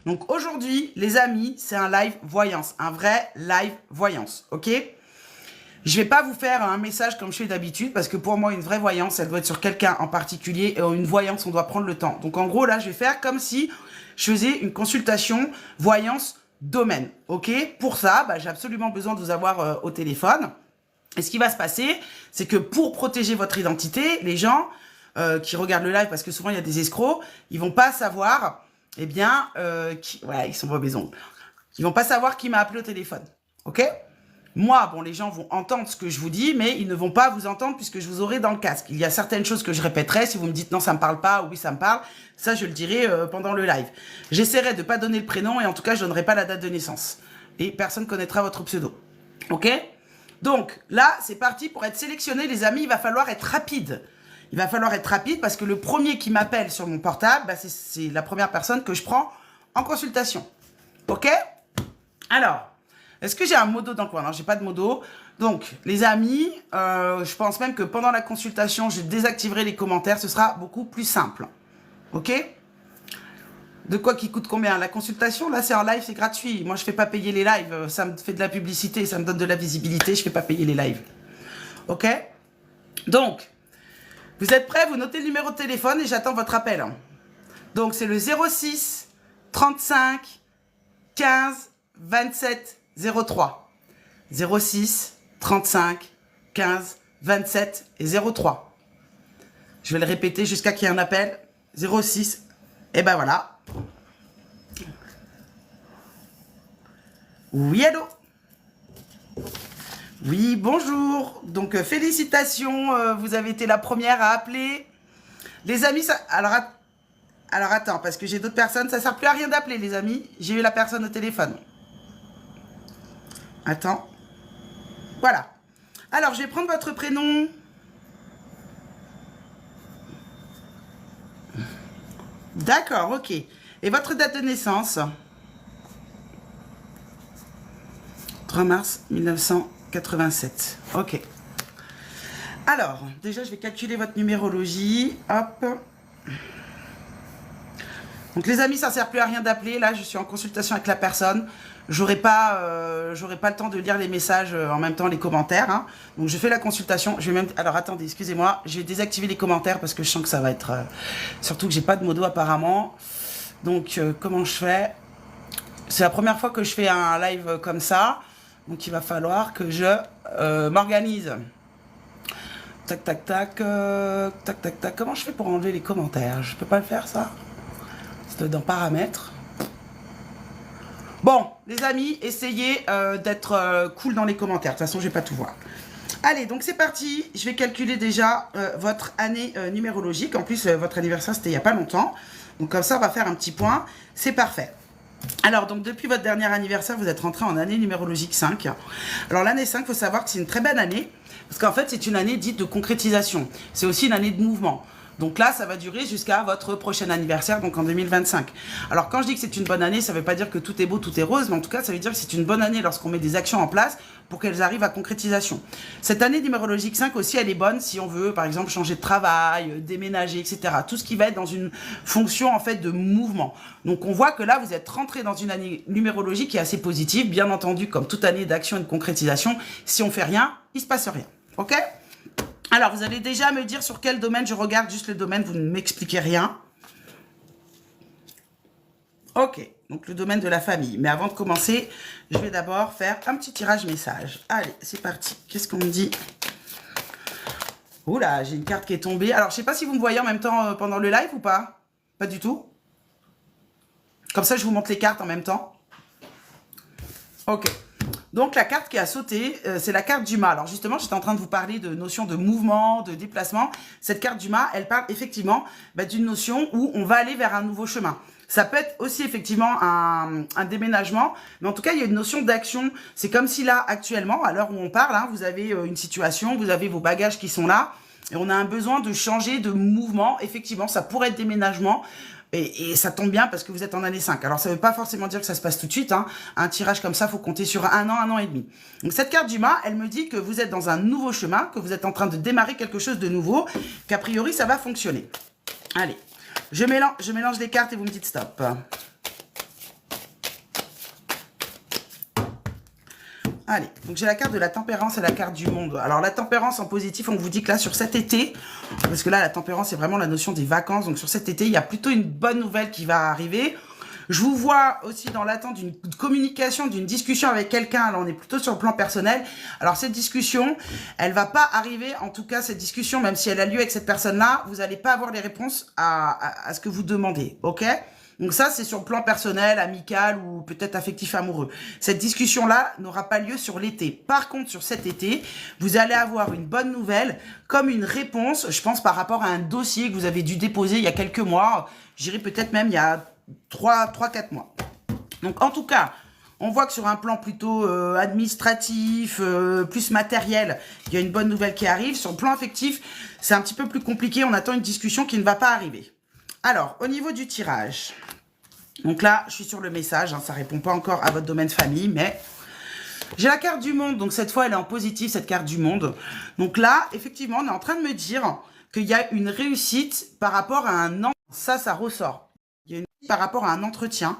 Donc aujourd'hui, les amis, c'est un live voyance, un vrai live voyance, ok? Je vais pas vous faire un message comme je fais d'habitude, parce que pour moi, une vraie voyance, elle doit être sur quelqu'un en particulier, et une voyance, on doit prendre le temps. Donc en gros, là, je vais faire comme si je faisais une consultation voyance domaine, ok? Pour ça, bah, j'ai absolument besoin de vous avoir au téléphone. Et ce qui va se passer, c'est que pour protéger votre identité, les gens qui regardent le live, parce que souvent il y a des escrocs, ils vont pas savoir, eh bien, ouais, ils sont pas maison. Ils vont pas savoir qui m'a appelé au téléphone, ok? Moi, bon, les gens vont entendre ce que je vous dis, mais ils ne vont pas vous entendre puisque je vous aurai dans le casque. Il y a certaines choses que je répéterai. Si vous me dites non, ça me parle pas, ou oui, ça me parle, ça, je le dirai pendant le live. J'essaierai de pas donner le prénom et en tout cas, je donnerai pas la date de naissance. Et personne connaîtra votre pseudo, ok? Donc là, c'est parti pour être sélectionné, les amis. Il va falloir être rapide. Il va falloir être rapide parce que le premier qui m'appelle sur mon portable, bah, c'est la première personne que je prends en consultation. Ok? Alors, est-ce que j'ai un modo dans le coin? Non, j'ai pas de modo. Donc, les amis, je pense même que pendant la consultation, je désactiverai les commentaires. Ce sera beaucoup plus simple. Ok? De quoi qui coûte combien? La consultation, là, c'est en live, c'est gratuit. Moi, je fais pas payer les lives. Ça me fait de la publicité, ça me donne de la visibilité. Je fais pas payer les lives. Ok? Donc, vous êtes prêts? Vous notez le numéro de téléphone et j'attends votre appel. Donc, c'est le 06 35 15 27 03. 06 35 15 27 et 03. Je vais le répéter jusqu'à qu'il y ait un appel. 06. Et ben voilà. Oui, allô? Oui, bonjour. Donc, félicitations, vous avez été la première à appeler. Les amis, ça... Alors attends, parce que j'ai d'autres personnes, ça ne sert plus à rien d'appeler, les amis. J'ai eu la personne au téléphone. Attends. Voilà. Alors, je vais prendre votre prénom. D'accord, ok. Et votre date de naissance? 3 mars 1987. Ok. Alors, déjà, je vais calculer votre numérologie. Hop. Donc, les amis, ça ne sert plus à rien d'appeler. Là, je suis en consultation avec la personne. J'aurai pas le temps de lire les messages en même temps, les commentaires. Hein. Donc, je fais la consultation. Je vais même... Alors, attendez, excusez-moi. Je vais désactiver les commentaires parce que je sens que ça va être... Surtout que j'ai pas de modo apparemment. Donc, comment je fais? C'est la première fois que je fais un live comme ça. Donc, il va falloir que je m'organise. Tac, tac, tac. Tac, tac, tac. Comment je fais pour enlever les commentaires? Je peux pas le faire, ça? C'est dans paramètres. Bon, les amis, essayez d'être cool dans les commentaires. De toute façon, je vais pas tout voir. Allez, donc c'est parti. Je vais calculer déjà votre année numérologique. En plus, votre anniversaire, c'était il n'y a pas longtemps. Donc comme ça, on va faire un petit point. C'est parfait. Alors, donc, depuis votre dernier anniversaire, vous êtes rentré en année numérologique 5. Alors, l'année 5, il faut savoir que c'est une très belle année, parce qu'en fait, c'est une année dite de concrétisation. C'est aussi une année de mouvement. Donc là, ça va durer jusqu'à votre prochain anniversaire, donc en 2025. Alors, quand je dis que c'est une bonne année, ça ne veut pas dire que tout est beau, tout est rose, mais en tout cas, ça veut dire que c'est une bonne année lorsqu'on met des actions en place pour qu'elles arrivent à concrétisation. Cette année numérologique 5 aussi, elle est bonne si on veut, par exemple, changer de travail, déménager, etc. Tout ce qui va être dans une fonction, en fait, de mouvement. Donc, on voit que là, vous êtes rentré dans une année numérologique qui est assez positive. Bien entendu, comme toute année d'action et de concrétisation, si on fait rien, il se passe rien. OK? Alors, vous allez déjà me dire sur quel domaine je regarde, juste le domaine, vous ne m'expliquez rien. Ok, donc le domaine de la famille. Mais avant de commencer, je vais d'abord faire un petit tirage message. Allez, c'est parti. Qu'est-ce qu'on me dit? Oula, j'ai une carte qui est tombée. Alors, je ne sais pas si vous me voyez en même temps pendant le live ou pas. Pas du tout. Comme ça, je vous montre les cartes en même temps. Ok. Donc, la carte qui a sauté, c'est la carte du mât. Alors, justement, j'étais en train de vous parler de notion de mouvement, de déplacement. Cette carte du mât, elle parle effectivement d'une notion où on va aller vers un nouveau chemin. Ça peut être aussi effectivement un déménagement, mais en tout cas, il y a une notion d'action. C'est comme si là, actuellement, à l'heure où on parle, hein, vous avez une situation, vous avez vos bagages qui sont là, et on a un besoin de changer de mouvement. Effectivement, ça pourrait être déménagement. Et ça tombe bien parce que vous êtes en année 5. Alors, ça ne veut pas forcément dire que ça se passe tout de suite. Hein. Un tirage comme ça, il faut compter sur un an et demi. Donc, cette carte du mât, elle me dit que vous êtes dans un nouveau chemin, que vous êtes en train de démarrer quelque chose de nouveau, qu'a priori, ça va fonctionner. Allez, je mélange les cartes et vous me dites stop. Allez, donc j'ai la carte de la tempérance et la carte du monde. Alors la tempérance en positif, on vous dit que là sur cet été, parce que là la tempérance c'est vraiment la notion des vacances, donc sur cet été il y a plutôt une bonne nouvelle qui va arriver. Je vous vois aussi dans l'attente d'une communication, d'une discussion avec quelqu'un. Alors, on est plutôt sur le plan personnel. Alors, cette discussion, elle va pas arriver. En tout cas, cette discussion, même si elle a lieu avec cette personne-là, vous n'allez pas avoir les réponses à ce que vous demandez. OK? Donc ça, c'est sur le plan personnel, amical ou peut-être affectif amoureux. Cette discussion-là n'aura pas lieu sur l'été. Par contre, sur cet été, vous allez avoir une bonne nouvelle comme une réponse, je pense, par rapport à un dossier que vous avez dû déposer il y a quelques mois. Je dirais peut-être même il y a 3-4 mois. Donc, en tout cas, on voit que sur un plan plutôt administratif, plus matériel, il y a une bonne nouvelle qui arrive. Sur le plan affectif, c'est un petit peu plus compliqué. On attend une discussion qui ne va pas arriver. Alors, au niveau du tirage, donc là, je suis sur le message. Hein, ça ne répond pas encore à votre domaine famille, mais j'ai la carte du monde. Donc, cette fois, elle est en positif, cette carte du monde. Donc là, effectivement, on est en train de me dire qu'il y a une réussite par rapport à un an. Ça ressort. Il y a une par rapport à un entretien.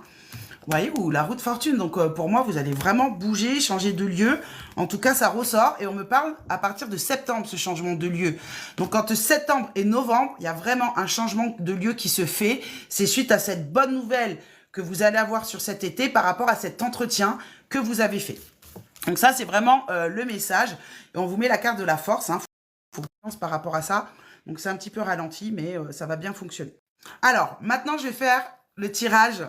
Vous voyez, ou la roue de fortune. Donc, pour moi, vous allez vraiment bouger, changer de lieu. En tout cas, ça ressort. Et on me parle à partir de septembre, ce changement de lieu. Donc, entre septembre et novembre, il y a vraiment un changement de lieu qui se fait. C'est suite à cette bonne nouvelle que vous allez avoir sur cet été par rapport à cet entretien que vous avez fait. Donc, ça, c'est vraiment le message. Et on vous met la carte de la force. Hein. Faut que je pense par rapport à ça. Donc, c'est un petit peu ralenti, mais ça va bien fonctionner. Alors, maintenant, je vais faire le tirage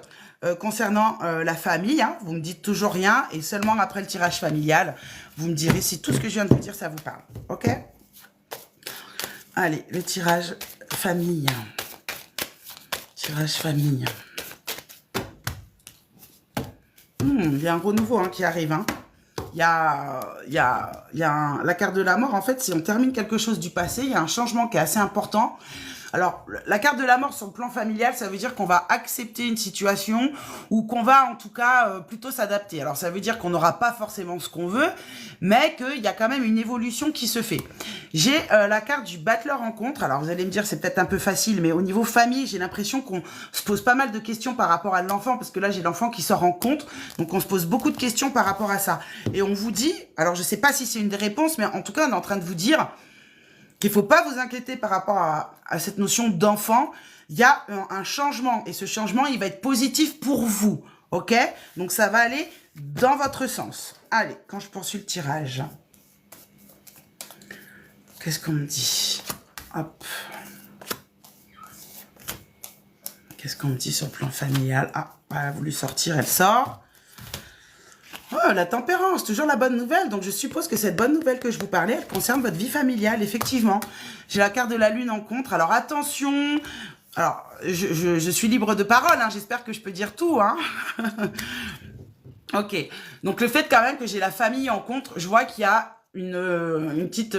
concernant la famille. Hein. Vous me dites toujours rien et seulement après le tirage familial, vous me direz si tout ce que je viens de vous dire, ça vous parle. OK? Allez, le tirage famille. Tirage famille. Il y a un renouveau qui arrive. Hein. Il y a la carte de la mort. En fait, si on termine quelque chose du passé, il y a un changement qui est assez important. Alors, la carte de la mort sur le plan familial, ça veut dire qu'on va accepter une situation ou qu'on va en tout cas plutôt s'adapter. Alors, ça veut dire qu'on n'aura pas forcément ce qu'on veut, mais qu'il y a quand même une évolution qui se fait. J'ai la carte du battleur en contre. Alors, vous allez me dire, c'est peut-être un peu facile, mais au niveau famille, j'ai l'impression qu'on se pose pas mal de questions par rapport à l'enfant, parce que là, j'ai l'enfant qui sort en contre. Donc, on se pose beaucoup de questions par rapport à ça. Et on vous dit, alors je sais pas si c'est une des réponses, mais en tout cas, on est en train de vous dire qu'il ne faut pas vous inquiéter par rapport à cette notion d'enfant. Il y a un changement et ce changement, il va être positif pour vous. OK? Donc, ça va aller dans votre sens. Allez, quand je poursuis le tirage. Qu'est-ce qu'on me dit? Hop. Qu'est-ce qu'on me dit sur le plan familial? Ah, elle a voulu sortir, elle sort. Oh, la tempérance, toujours la bonne nouvelle. Donc, je suppose que cette bonne nouvelle que je vous parlais, elle concerne votre vie familiale, effectivement. J'ai la carte de la lune en contre. Alors, attention. Alors, je suis libre de parole. Hein. J'espère que je peux dire tout. Hein. OK. Donc, le fait quand même que j'ai la famille en contre, je vois qu'il y a une petite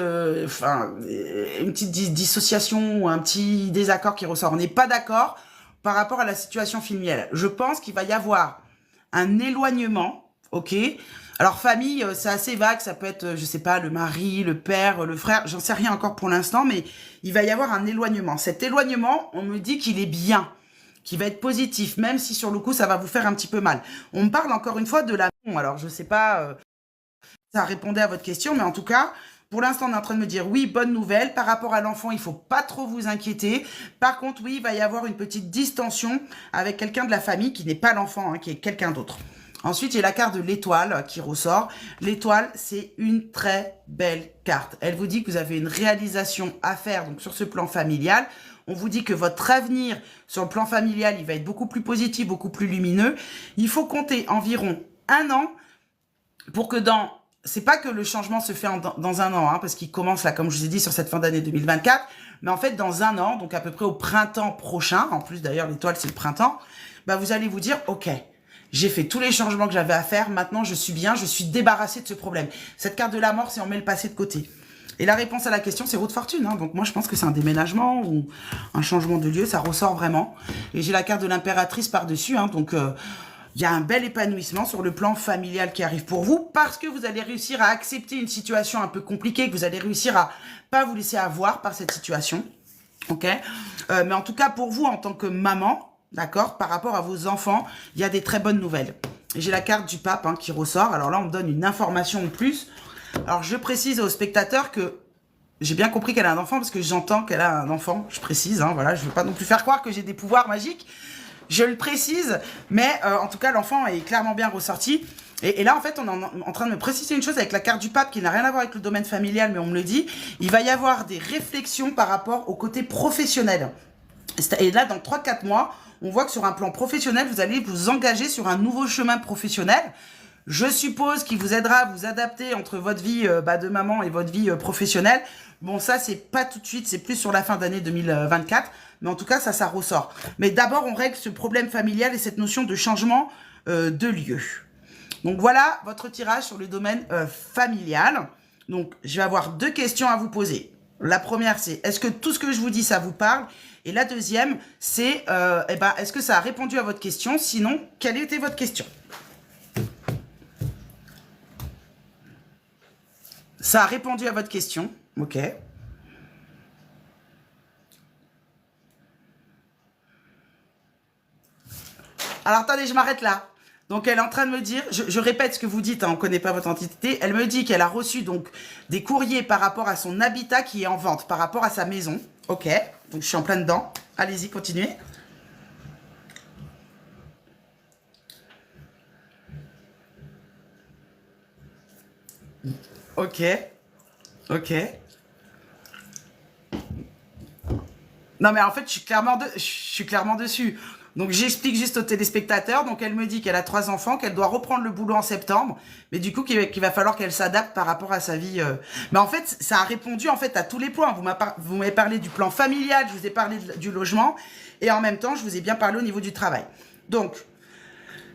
dissociation ou un petit désaccord qui ressort. On n'est pas d'accord par rapport à la situation familiale. Je pense qu'il va y avoir un éloignement. OK. Alors, famille, c'est assez vague. Ça peut être, je sais pas, le mari, le père, le frère. J'en sais rien encore pour l'instant, mais il va y avoir un éloignement. Cet éloignement, on me dit qu'il est bien, qu'il va être positif, même si sur le coup, ça va vous faire un petit peu mal. On me parle encore une fois de la... Alors, je sais pas, ça répondait à votre question, mais en tout cas, pour l'instant, on est en train de me dire, oui, bonne nouvelle. Par rapport à l'enfant, il faut pas trop vous inquiéter. Par contre, oui, il va y avoir une petite distension avec quelqu'un de la famille qui n'est pas l'enfant, qui est quelqu'un d'autre. Ensuite, j'ai la carte de l'étoile qui ressort. L'étoile, c'est une très belle carte. Elle vous dit que vous avez une réalisation à faire donc sur ce plan familial. On vous dit que votre avenir sur le plan familial, il va être beaucoup plus positif, beaucoup plus lumineux. Il faut compter environ 1 an pour que dans... C'est pas que le changement se fait dans 1 an, parce qu'il commence là, comme je vous ai dit, sur cette fin d'année 2024. Mais en fait, dans 1 an, donc à peu près au printemps prochain, en plus d'ailleurs, l'étoile, c'est le printemps, bah, vous allez vous dire, OK, j'ai fait tous les changements que j'avais à faire. Maintenant, je suis bien. Je suis débarrassée de ce problème. Cette carte de la mort, c'est on met le passé de côté. Et la réponse à la question, c'est roue de fortune. Donc, moi, je pense que c'est un déménagement ou un changement de lieu. Ça ressort vraiment. Et j'ai la carte de l'impératrice par-dessus. Donc, il y a un bel épanouissement sur le plan familial qui arrive pour vous parce que vous allez réussir à accepter une situation un peu compliquée, que vous allez réussir à pas vous laisser avoir par cette situation. OK? Mais en tout cas, pour vous, en tant que maman, d'accord, par rapport à vos enfants, il y a des très bonnes nouvelles. J'ai la carte du pape hein, qui ressort. Alors là, on me donne une information de plus. Alors, je précise aux spectateurs que j'ai bien compris qu'elle a un enfant parce que j'entends qu'elle a un enfant. Je précise, hein, voilà, je ne veux pas non plus faire croire que j'ai des pouvoirs magiques. Je le précise, mais en tout cas, l'enfant est clairement bien ressorti. Et là, en fait, on est en train de me préciser une chose avec la carte du pape qui n'a rien à voir avec le domaine familial, mais on me le dit. Il va y avoir des réflexions par rapport au côté professionnel. Et là, dans 3-4 mois, on voit que sur un plan professionnel, vous allez vous engager sur un nouveau chemin professionnel. Je suppose qu'il vous aidera à vous adapter entre votre vie de maman et votre vie professionnelle. Bon, ça, c'est pas tout de suite, c'est plus sur la fin d'année 2024. Mais en tout cas, ça ressort. Mais d'abord, on règle ce problème familial et cette notion de changement de lieu. Donc voilà votre tirage sur le domaine familial. Donc, je vais avoir 2 questions à vous poser. La première, c'est est-ce que tout ce que je vous dis, ça vous parle? Et la deuxième, c'est est-ce que ça a répondu à votre question? Sinon, quelle était votre question? Ça a répondu à votre question. Ok. Alors, attendez, je m'arrête là. Donc, elle est en train de me dire, je répète ce que vous dites, hein, on ne connaît pas votre entité. Elle me dit qu'elle a reçu donc des courriers par rapport à son habitat qui est en vente, par rapport à sa maison. Ok, donc je suis en plein dedans. Allez-y, continuez. Ok, ok. Non, mais en fait, je suis clairement dessus. Donc, j'explique juste aux téléspectateurs. Donc, elle me dit qu'elle a 3 enfants, qu'elle doit reprendre le boulot en septembre. Mais du coup, qu'il va falloir qu'elle s'adapte par rapport à sa vie. Mais en fait, ça a répondu en fait à tous les points. Vous m'avez parlé du plan familial, je vous ai parlé du logement. Et en même temps, je vous ai bien parlé au niveau du travail. Donc,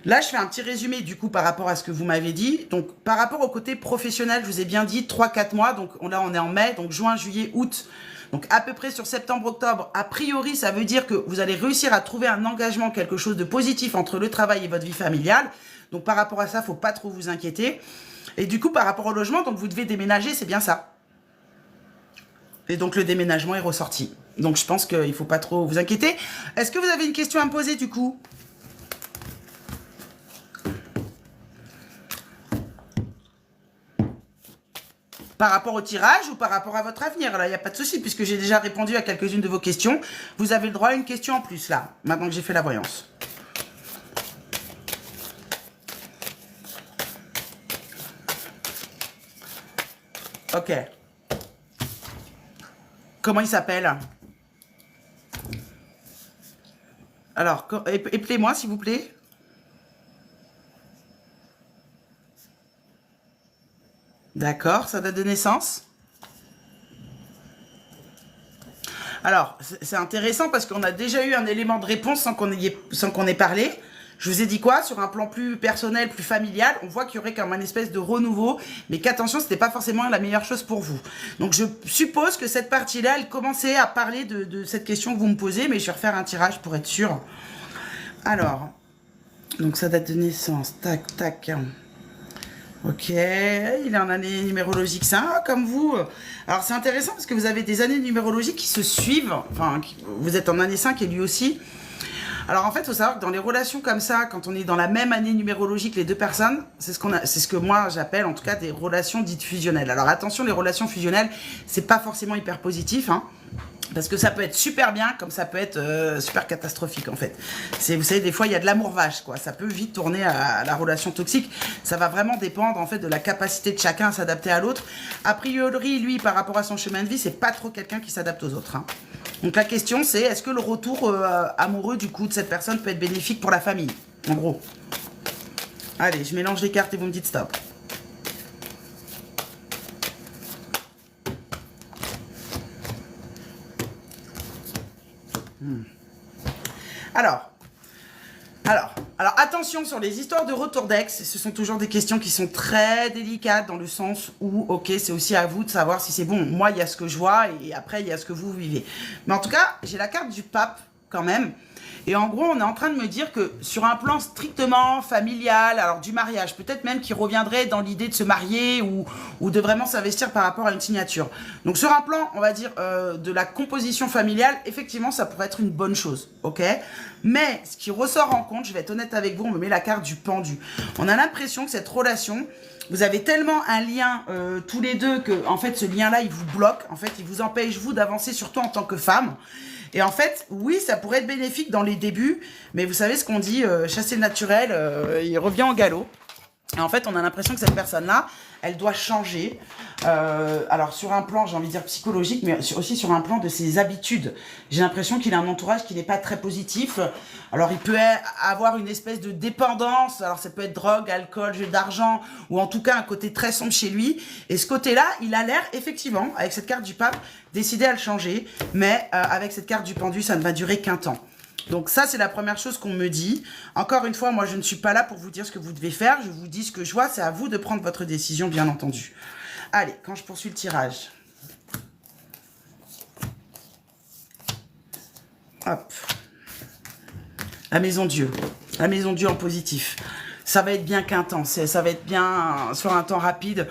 là, je fais un petit résumé du coup par rapport à ce que vous m'avez dit. Donc, par rapport au côté professionnel, je vous ai bien dit 3-4 mois. Donc, là, on est en mai. Donc, juin, juillet, août. Donc, à peu près sur septembre-octobre, a priori, ça veut dire que vous allez réussir à trouver un engagement, quelque chose de positif entre le travail et votre vie familiale. Donc, par rapport à ça, il ne faut pas trop vous inquiéter. Et du coup, par rapport au logement, donc vous devez déménager, c'est bien ça. Et donc, le déménagement est ressorti. Donc, je pense qu'il ne faut pas trop vous inquiéter. Est-ce que vous avez une question à me poser, du coup ? Par rapport au tirage ou par rapport à votre avenir? Là, il n'y a pas de souci, puisque j'ai déjà répondu à quelques-unes de vos questions. Vous avez le droit à une question en plus, là, maintenant que j'ai fait la voyance. Ok. Comment il s'appelle? Alors, appelez-moi, s'il vous plaît. D'accord, sa date de naissance. Alors, c'est intéressant parce qu'on a déjà eu un élément de réponse sans qu'on ait parlé. Je vous ai dit quoi? Sur un plan plus personnel, plus familial, on voit qu'il y aurait comme un espèce de renouveau, mais qu'attention, ce n'était pas forcément la meilleure chose pour vous. Donc, je suppose que cette partie-là, elle commençait à parler de cette question que vous me posez, mais je vais refaire un tirage pour être sûr. Alors, donc sa date de naissance, tac, tac. Ok, il est en année numérologique 5, comme vous. Alors, c'est intéressant parce que vous avez des années numérologiques qui se suivent. Enfin, vous êtes en année 5 et lui aussi. Alors, en fait, il faut savoir que dans les relations comme ça, quand on est dans la même année numérologique, les deux personnes, c'est ce que moi j'appelle en tout cas des relations dites fusionnelles. Alors, attention, les relations fusionnelles, c'est pas forcément hyper positif, hein. Parce que ça peut être super bien, comme ça peut être super catastrophique, en fait. Vous savez, des fois, il y a de l'amour vache, quoi. Ça peut vite tourner à la relation toxique. Ça va vraiment dépendre, en fait, de la capacité de chacun à s'adapter à l'autre. A priori, lui, par rapport à son chemin de vie, c'est pas trop quelqu'un qui s'adapte aux autres, hein. Donc, la question, c'est est-ce que le retour amoureux, du coup, de cette personne peut être bénéfique pour la famille, en gros. Allez, je mélange les cartes et vous me dites stop. Alors, attention sur les histoires de retour d'ex, ce sont toujours des questions qui sont très délicates dans le sens où, ok, c'est aussi à vous de savoir si c'est bon. Moi, il y a ce que je vois et après, il y a ce que vous vivez. Mais en tout cas, j'ai la carte du pape quand même. Et en gros, on est en train de me dire que sur un plan strictement familial, alors du mariage, peut-être même qu'il reviendrait dans l'idée de se marier ou de vraiment s'investir par rapport à une signature. Donc sur un plan, on va dire, de la composition familiale, effectivement, ça pourrait être une bonne chose, ok? Mais ce qui ressort en compte, je vais être honnête avec vous, on me met la carte du pendu. On a l'impression que cette relation, vous avez tellement un lien tous les deux que, en fait, ce lien-là, il vous bloque. En fait, il vous empêche, vous, d'avancer, surtout en tant que femme. Et en fait, oui, ça pourrait être bénéfique dans les débuts, mais vous savez ce qu'on dit, chasser le naturel, il revient au galop. Et en fait, on a l'impression que cette personne-là, elle doit changer. Alors, sur un plan, j'ai envie de dire psychologique, mais aussi sur un plan de ses habitudes. J'ai l'impression qu'il a un entourage qui n'est pas très positif. Alors, il peut avoir une espèce de dépendance. Alors, ça peut être drogue, alcool, jeu d'argent, ou en tout cas un côté très sombre chez lui. Et ce côté-là, il a l'air, effectivement, avec cette carte du pape, décidé à le changer. Mais avec cette carte du pendu, ça ne va durer qu'un temps. Donc ça, c'est la première chose qu'on me dit. Encore une fois, moi, je ne suis pas là pour vous dire ce que vous devez faire. Je vous dis ce que je vois. C'est à vous de prendre votre décision, bien entendu. Allez, quand je poursuis le tirage. Hop. La maison Dieu. La maison Dieu en positif. Ça va être bien qu'un temps. Ça va être bien sur un temps rapide.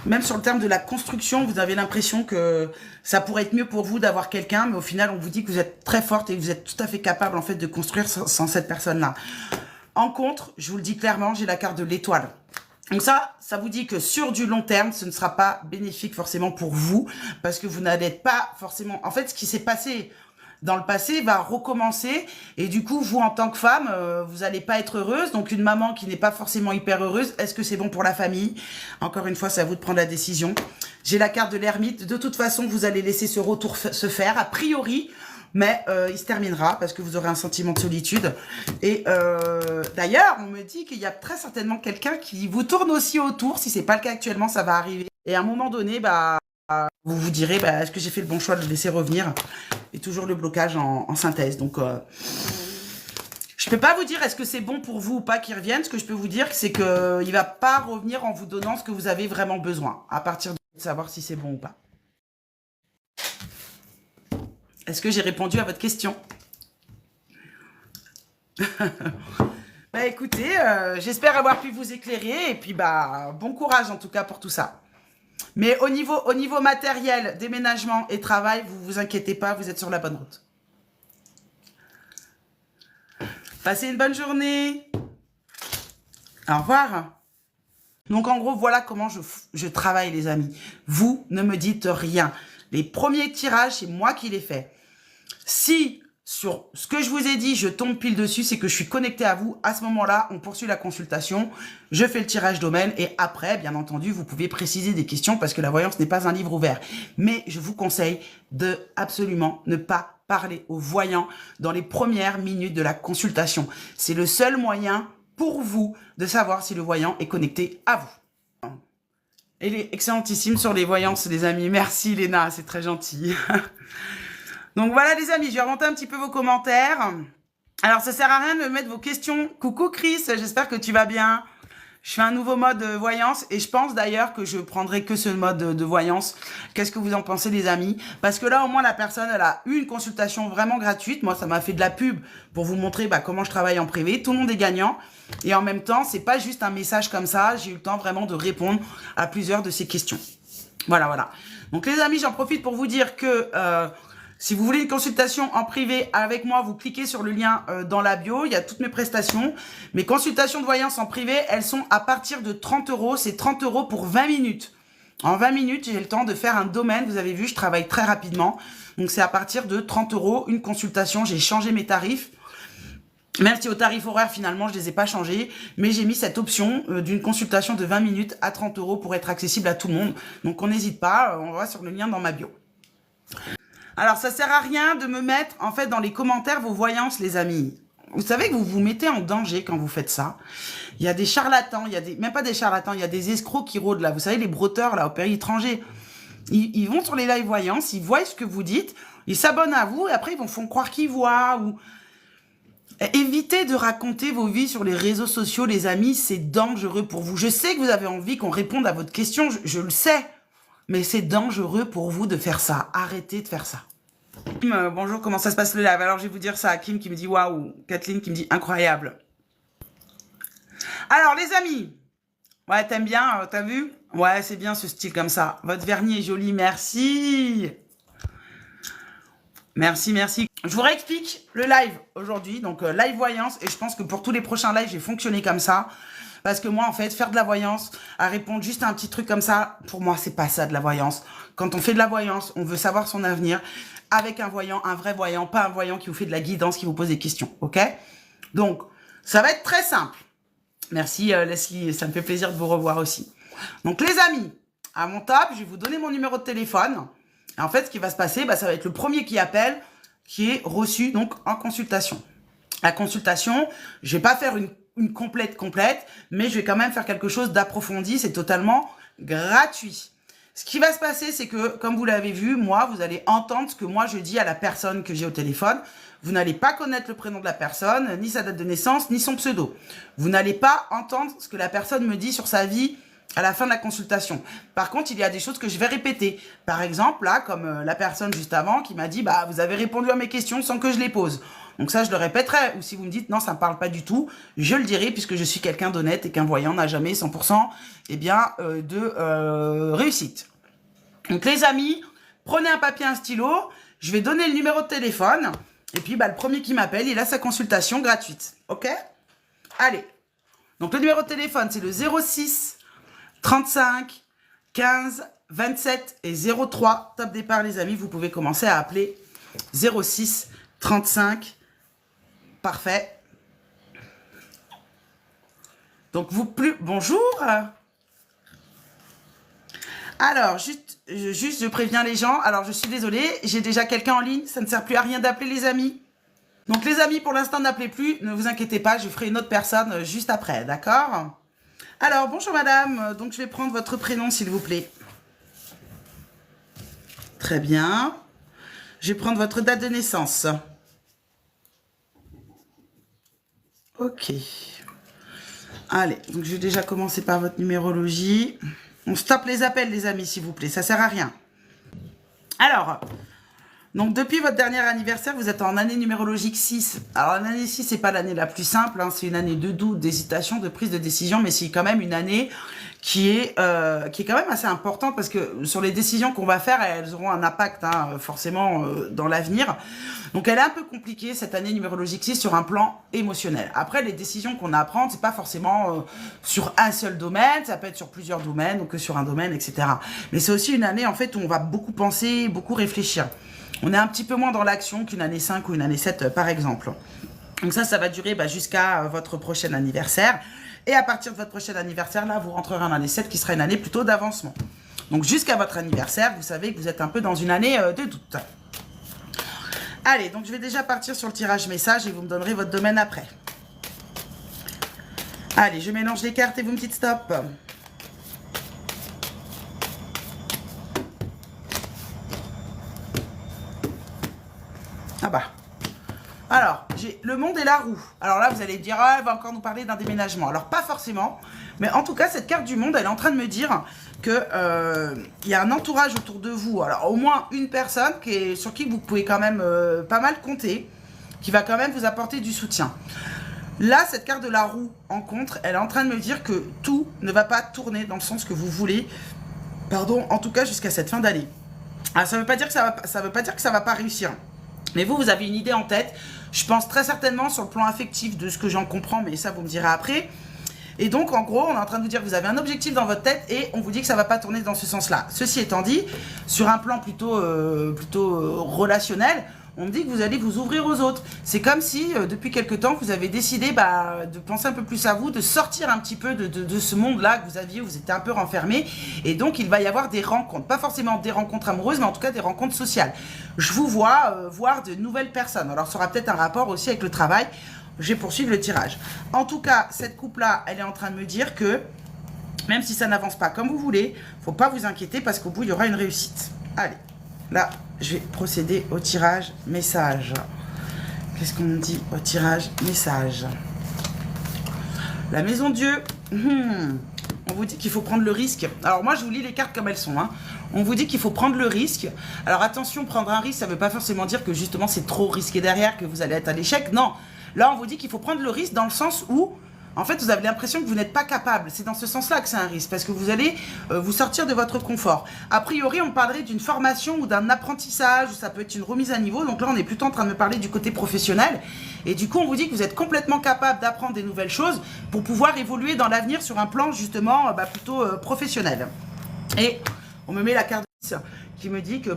Même sur le terme de la construction, vous avez l'impression que ça pourrait être mieux pour vous d'avoir quelqu'un, mais au final, on vous dit que vous êtes très forte et que vous êtes tout à fait capable, en fait, de construire sans cette personne-là. En contre, je vous le dis clairement, j'ai la carte de l'étoile. Donc ça vous dit que sur du long terme, ce ne sera pas bénéfique forcément pour vous, parce que vous n'allez pas forcément... En fait, ce qui s'est passé dans le passé va recommencer, et du coup, vous, en tant que femme, vous n'allez pas être heureuse. Donc, une maman qui n'est pas forcément hyper heureuse, est-ce que c'est bon pour la famille? Encore une fois, c'est à vous de prendre la décision. J'ai la carte de l'ermite. De toute façon, vous allez laisser ce retour se faire, a priori, mais il se terminera, parce que vous aurez un sentiment de solitude. Et d'ailleurs, on me dit qu'il y a très certainement quelqu'un qui vous tourne aussi autour. Si c'est pas le cas actuellement, ça va arriver. Et à un moment donné, vous vous direz, est-ce que j'ai fait le bon choix de le laisser revenir? Et toujours le blocage en synthèse. Donc, je peux pas vous dire est-ce que c'est bon pour vous ou pas qu'il revienne. Ce que je peux vous dire, c'est qu'il va pas revenir en vous donnant ce que vous avez vraiment besoin. À partir de savoir si c'est bon ou pas. Est-ce que j'ai répondu à votre question? Écoutez, j'espère avoir pu vous éclairer. Et puis, bon courage en tout cas pour tout ça. Mais au niveau matériel, déménagement et travail, vous vous inquiétez pas, vous êtes sur la bonne route. Passez une bonne journée. Au revoir. Donc en gros, voilà comment je travaille, les amis. Vous ne me dites rien. Les premiers tirages, c'est moi qui les fais. Si sur ce que je vous ai dit, je tombe pile dessus, c'est que je suis connecté à vous. À ce moment-là, on poursuit la consultation. Je fais le tirage domaine et après, bien entendu, vous pouvez préciser des questions parce que la voyance n'est pas un livre ouvert. Mais je vous conseille de absolument ne pas parler aux voyants dans les premières minutes de la consultation. C'est le seul moyen pour vous de savoir si le voyant est connecté à vous. Elle est excellentissime sur les voyances, les amis. Merci, Léna, c'est très gentil. Donc voilà les amis, je vais remonter un petit peu vos commentaires. Alors ça sert à rien de me mettre vos questions. Coucou Chris, j'espère que tu vas bien. Je fais un nouveau mode voyance et je pense d'ailleurs que je prendrai que ce mode de voyance. Qu'est-ce que vous en pensez les amis? Parce que là au moins la personne elle a eu une consultation vraiment gratuite. Moi ça m'a fait de la pub pour vous montrer comment je travaille en privé. Tout le monde est gagnant. Et en même temps c'est pas juste un message comme ça. J'ai eu le temps vraiment de répondre à plusieurs de ces questions. Voilà. Donc les amis j'en profite pour vous dire que... si vous voulez une consultation en privé avec moi, vous cliquez sur le lien dans la bio. Il y a toutes mes prestations. Mes consultations de voyance en privé, elles sont à partir de 30 €. C'est 30 € pour 20 minutes. En 20 minutes, j'ai le temps de faire un domaine. Vous avez vu, je travaille très rapidement. Donc, c'est à partir de 30 € une consultation. J'ai changé mes tarifs. Même si au tarif horaire, finalement, je les ai pas changés. Mais j'ai mis cette option d'une consultation de 20 minutes à 30 € pour être accessible à tout le monde. Donc, on n'hésite pas. On va sur le lien dans ma bio. Alors, ça sert à rien de me mettre, en fait, dans les commentaires vos voyances, les amis. Vous savez que vous vous mettez en danger quand vous faites ça. Il y a des charlatans, même pas des charlatans, il y a des escrocs qui rôdent là. Vous savez, les brouteurs là, au pays étranger. Ils vont sur les live voyances, ils voient ce que vous dites, ils s'abonnent à vous et après, ils font croire qu'ils voient. Évitez de raconter vos vies sur les réseaux sociaux, les amis, c'est dangereux pour vous. Je sais que vous avez envie qu'on réponde à votre question, je le sais. Mais c'est dangereux pour vous de faire ça. Arrêtez de faire ça. Kim, bonjour, comment ça se passe le live? Alors, je vais vous dire ça. Kim qui me dit waouh. Kathleen qui me dit incroyable. Alors, les amis. Ouais, t'aimes bien, t'as vu? Ouais, c'est bien ce style comme ça. Votre vernis est joli, merci. Merci, merci. Je vous réexplique le live aujourd'hui. Donc, live voyance. Et je pense que pour tous les prochains lives, j'ai fonctionné comme ça. Parce que moi, en fait, faire de la voyance, à répondre juste à un petit truc comme ça, pour moi, c'est pas ça de la voyance. Quand on fait de la voyance, on veut savoir son avenir avec un voyant, un vrai voyant, pas un voyant qui vous fait de la guidance, qui vous pose des questions, ok? Donc, ça va être très simple. Merci Leslie, ça me fait plaisir de vous revoir aussi. Donc les amis, à mon top, je vais vous donner mon numéro de téléphone. Et en fait, ce qui va se passer, ça va être le premier qui appelle, qui est reçu donc en consultation. La consultation, je vais pas faire une complète, mais je vais quand même faire quelque chose d'approfondi. C'est totalement gratuit. Ce qui va se passer, c'est que, comme vous l'avez vu, moi, vous allez entendre ce que moi je dis à la personne que j'ai au téléphone. Vous n'allez pas connaître le prénom de la personne, ni sa date de naissance, ni son pseudo. Vous n'allez pas entendre ce que la personne me dit sur sa vie à la fin de la consultation. Par contre, il y a des choses que je vais répéter. Par exemple, là, comme la personne juste avant qui m'a dit « vous avez répondu à mes questions sans que je les pose ». Donc ça, je le répéterai. Ou si vous me dites « non, ça ne me parle pas du tout », je le dirai puisque je suis quelqu'un d'honnête et qu'un voyant n'a jamais 100% de réussite. Donc les amis, prenez un papier, un stylo. Je vais donner le numéro de téléphone. Et puis, le premier qui m'appelle, il a sa consultation gratuite. OK? Allez. Donc, le numéro de téléphone, c'est le 06 35 15 27 et 03. Top départ, les amis. Vous pouvez commencer à appeler 06 35. Parfait. Donc, bonjour. Alors, juste, je préviens les gens. Alors, je suis désolée, j'ai déjà quelqu'un en ligne. Ça ne sert plus à rien d'appeler les amis. Donc, les amis, pour l'instant, n'appelez plus. Ne vous inquiétez pas, je ferai une autre personne juste après, d'accord? Alors, bonjour madame. Donc, je vais prendre votre prénom, s'il vous plaît. Très bien. Je vais prendre votre date de naissance. Ok. Allez, donc je vais déjà commencer par votre numérologie. On stoppe les appels, les amis, s'il vous plaît. Ça sert à rien. Alors, donc depuis votre dernier anniversaire, vous êtes en année numérologique 6. Alors, l'année 6, c'est pas l'année la plus simple. Hein. C'est une année de doute, d'hésitation, de prise de décision. Mais c'est quand même une année qui est quand même assez importante parce que sur les décisions qu'on va faire, elles auront un impact forcément dans l'avenir. Donc, elle est un peu compliquée, cette année numérologique 6, sur un plan émotionnel. Après, les décisions qu'on a à prendre, c'est pas forcément sur un seul domaine, ça peut être sur plusieurs domaines, donc que sur un domaine, etc. Mais c'est aussi une année, en fait, où on va beaucoup penser, beaucoup réfléchir. On est un petit peu moins dans l'action qu'une année 5 ou une année 7, par exemple. Donc ça va durer jusqu'à votre prochain anniversaire. Et à partir de votre prochain anniversaire, là, vous rentrerez en année 7, qui sera une année plutôt d'avancement. Donc, jusqu'à votre anniversaire, vous savez que vous êtes un peu dans une année de doute. Allez, donc je vais déjà partir sur le tirage message et vous me donnerez votre domaine après. Allez, je mélange les cartes et vous me dites stop. Ah bah. Alors, j'ai le monde et la roue. Alors là, vous allez me dire, elle va encore nous parler d'un déménagement. Alors, pas forcément. Mais en tout cas, cette carte du monde, elle est en train de me dire que il y a un entourage autour de vous. Alors, au moins une personne sur qui vous pouvez quand même pas mal compter, qui va quand même vous apporter du soutien. Là, cette carte de la roue en contre, elle est en train de me dire que tout ne va pas tourner dans le sens que vous voulez. Pardon, en tout cas, jusqu'à cette fin d'année. Alors, ça veut pas dire que ça veut pas dire que ça va pas réussir. Mais vous avez une idée en tête. Je pense très certainement sur le plan affectif de ce que j'en comprends, mais ça, vous me direz après. Et donc, en gros, on est en train de vous dire que vous avez un objectif dans votre tête et on vous dit que ça ne va pas tourner dans ce sens-là. Ceci étant dit, sur un plan plutôt relationnel, on me dit que vous allez vous ouvrir aux autres. C'est comme si, depuis quelque temps, vous avez décidé de penser un peu plus à vous, de sortir un petit peu de ce monde-là que vous aviez, où vous étiez un peu renfermé. Et donc, il va y avoir des rencontres. Pas forcément des rencontres amoureuses, mais en tout cas des rencontres sociales. Je vous vois voir de nouvelles personnes. Alors, ça aura peut-être un rapport aussi avec le travail. Je vais poursuivre le tirage. En tout cas, cette coupe-là, elle est en train de me dire que, même si ça n'avance pas comme vous voulez, il ne faut pas vous inquiéter parce qu'au bout, il y aura une réussite. Allez, là, je vais procéder au tirage message. Qu'est-ce qu'on me dit au tirage message? La maison Dieu. On vous dit qu'il faut prendre le risque. Alors moi, je vous lis les cartes comme elles sont. Hein. On vous dit qu'il faut prendre le risque. Alors attention, prendre un risque, ça ne veut pas forcément dire que justement c'est trop risqué derrière, que vous allez être à l'échec. Non. Là, on vous dit qu'il faut prendre le risque dans le sens où, en fait, vous avez l'impression que vous n'êtes pas capable. C'est dans ce sens-là que c'est un risque, parce que vous allez vous sortir de votre confort. A priori, on parlerait d'une formation ou d'un apprentissage, ou ça peut être une remise à niveau. Donc là, on est plutôt en train de me parler du côté professionnel. Et du coup, on vous dit que vous êtes complètement capable d'apprendre des nouvelles choses pour pouvoir évoluer dans l'avenir sur un plan, justement, plutôt professionnel. Et on me met la carte qui me dit que...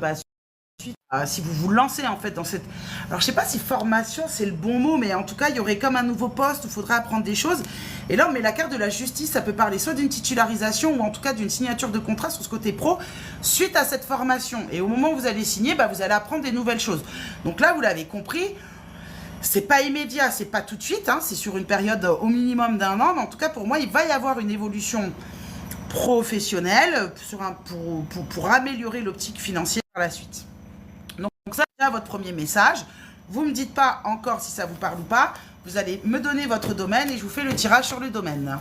si vous vous lancez en fait dans cette... Alors je sais pas si formation c'est le bon mot, mais en tout cas il y aurait comme un nouveau poste où il faudrait apprendre des choses. Et là on met la carte de la justice, ça peut parler soit d'une titularisation ou en tout cas d'une signature de contrat sur ce côté pro suite à cette formation. Et au moment où vous allez signer, vous allez apprendre des nouvelles choses. Donc là vous l'avez compris, c'est pas immédiat, c'est pas tout de suite, hein, c'est sur une période au minimum d'1 an, mais en tout cas pour moi il va y avoir une évolution professionnelle pour améliorer l'optique financière par la suite. Donc ça, c'est votre premier message. Vous ne me dites pas encore si ça vous parle ou pas. Vous allez me donner votre domaine et je vous fais le tirage sur le domaine.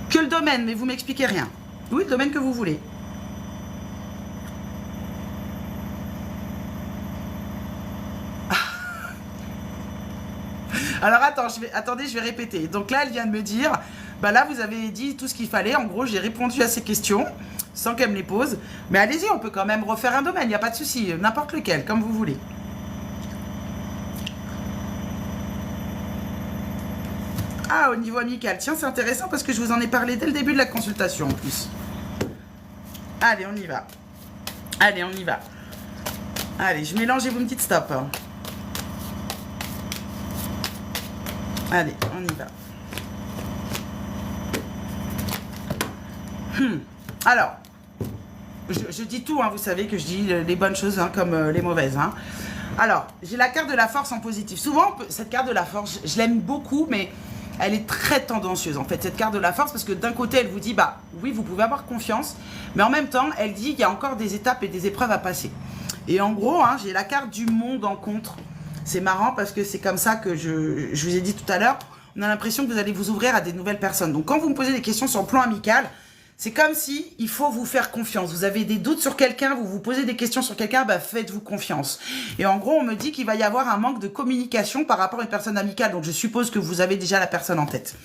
Que le domaine, mais vous m'expliquez rien. Oui, le domaine que vous voulez. Alors attendez, je vais répéter. Donc là, elle vient de me dire, là vous avez dit tout ce qu'il fallait. En gros, j'ai répondu à ces questions sans qu'elle me les pose. Mais allez-y, on peut quand même refaire un domaine, il n'y a pas de souci, n'importe lequel, comme vous voulez. Ah, au niveau amical, tiens, c'est intéressant parce que je vous en ai parlé dès le début de la consultation en plus. Allez, on y va. Allez, on y va. Allez, je mélange et vous me dites stop. Allez, on y va. Alors, je dis tout, hein, vous savez que je dis les bonnes choses hein, comme les mauvaises. Hein. Alors, j'ai la carte de la force en positif. Souvent, cette carte de la force, je l'aime beaucoup, mais elle est très tendancieuse, en fait, cette carte de la force, parce que d'un côté, elle vous dit, oui, vous pouvez avoir confiance, mais en même temps, elle dit qu'il y a encore des étapes et des épreuves à passer. Et en gros, hein, j'ai la carte du monde en contre. C'est marrant parce que c'est comme ça que je vous ai dit tout à l'heure, on a l'impression que vous allez vous ouvrir à des nouvelles personnes. Donc, quand vous me posez des questions sur le plan amical, c'est comme si il faut vous faire confiance. Vous avez des doutes sur quelqu'un, vous vous posez des questions sur quelqu'un, faites-vous confiance. Et en gros, on me dit qu'il va y avoir un manque de communication par rapport à une personne amicale. Donc, je suppose que vous avez déjà la personne en tête.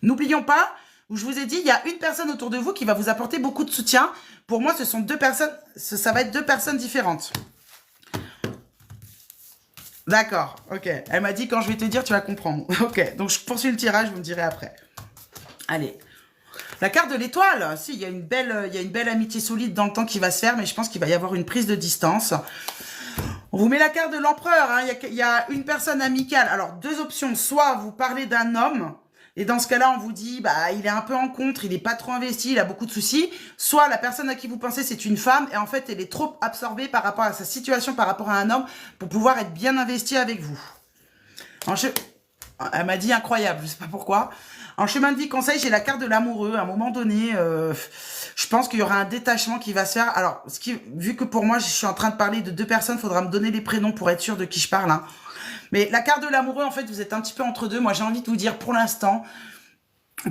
N'oublions pas, où je vous ai dit, il y a une personne autour de vous qui va vous apporter beaucoup de soutien. Pour moi, ce sont deux personnes, ça va être deux personnes différentes. D'accord, ok. Elle m'a dit, quand je vais te dire, tu vas comprendre. Ok, donc je poursuis le tirage, vous me direz après. Allez. La carte de l'étoile, si, il y a une belle amitié solide dans le temps qui va se faire, mais je pense qu'il va y avoir une prise de distance. On vous met la carte de l'empereur, hein, il y a une personne amicale. Alors, deux options, soit vous parlez d'un homme, et dans ce cas-là, on vous dit, il est un peu en contre, il n'est pas trop investi, il a beaucoup de soucis. Soit la personne à qui vous pensez, c'est une femme, et en fait, elle est trop absorbée par rapport à sa situation, par rapport à un homme, pour pouvoir être bien investie avec vous. Elle m'a dit incroyable, je ne sais pas pourquoi. En chemin de vie conseil, j'ai la carte de l'amoureux. À un moment donné, je pense qu'il y aura un détachement qui va se faire. Alors, vu que pour moi, je suis en train de parler de deux personnes, il faudra me donner les prénoms pour être sûr de qui je parle. Hein. Mais la carte de l'amoureux, en fait, vous êtes un petit peu entre deux. Moi, j'ai envie de vous dire, pour l'instant,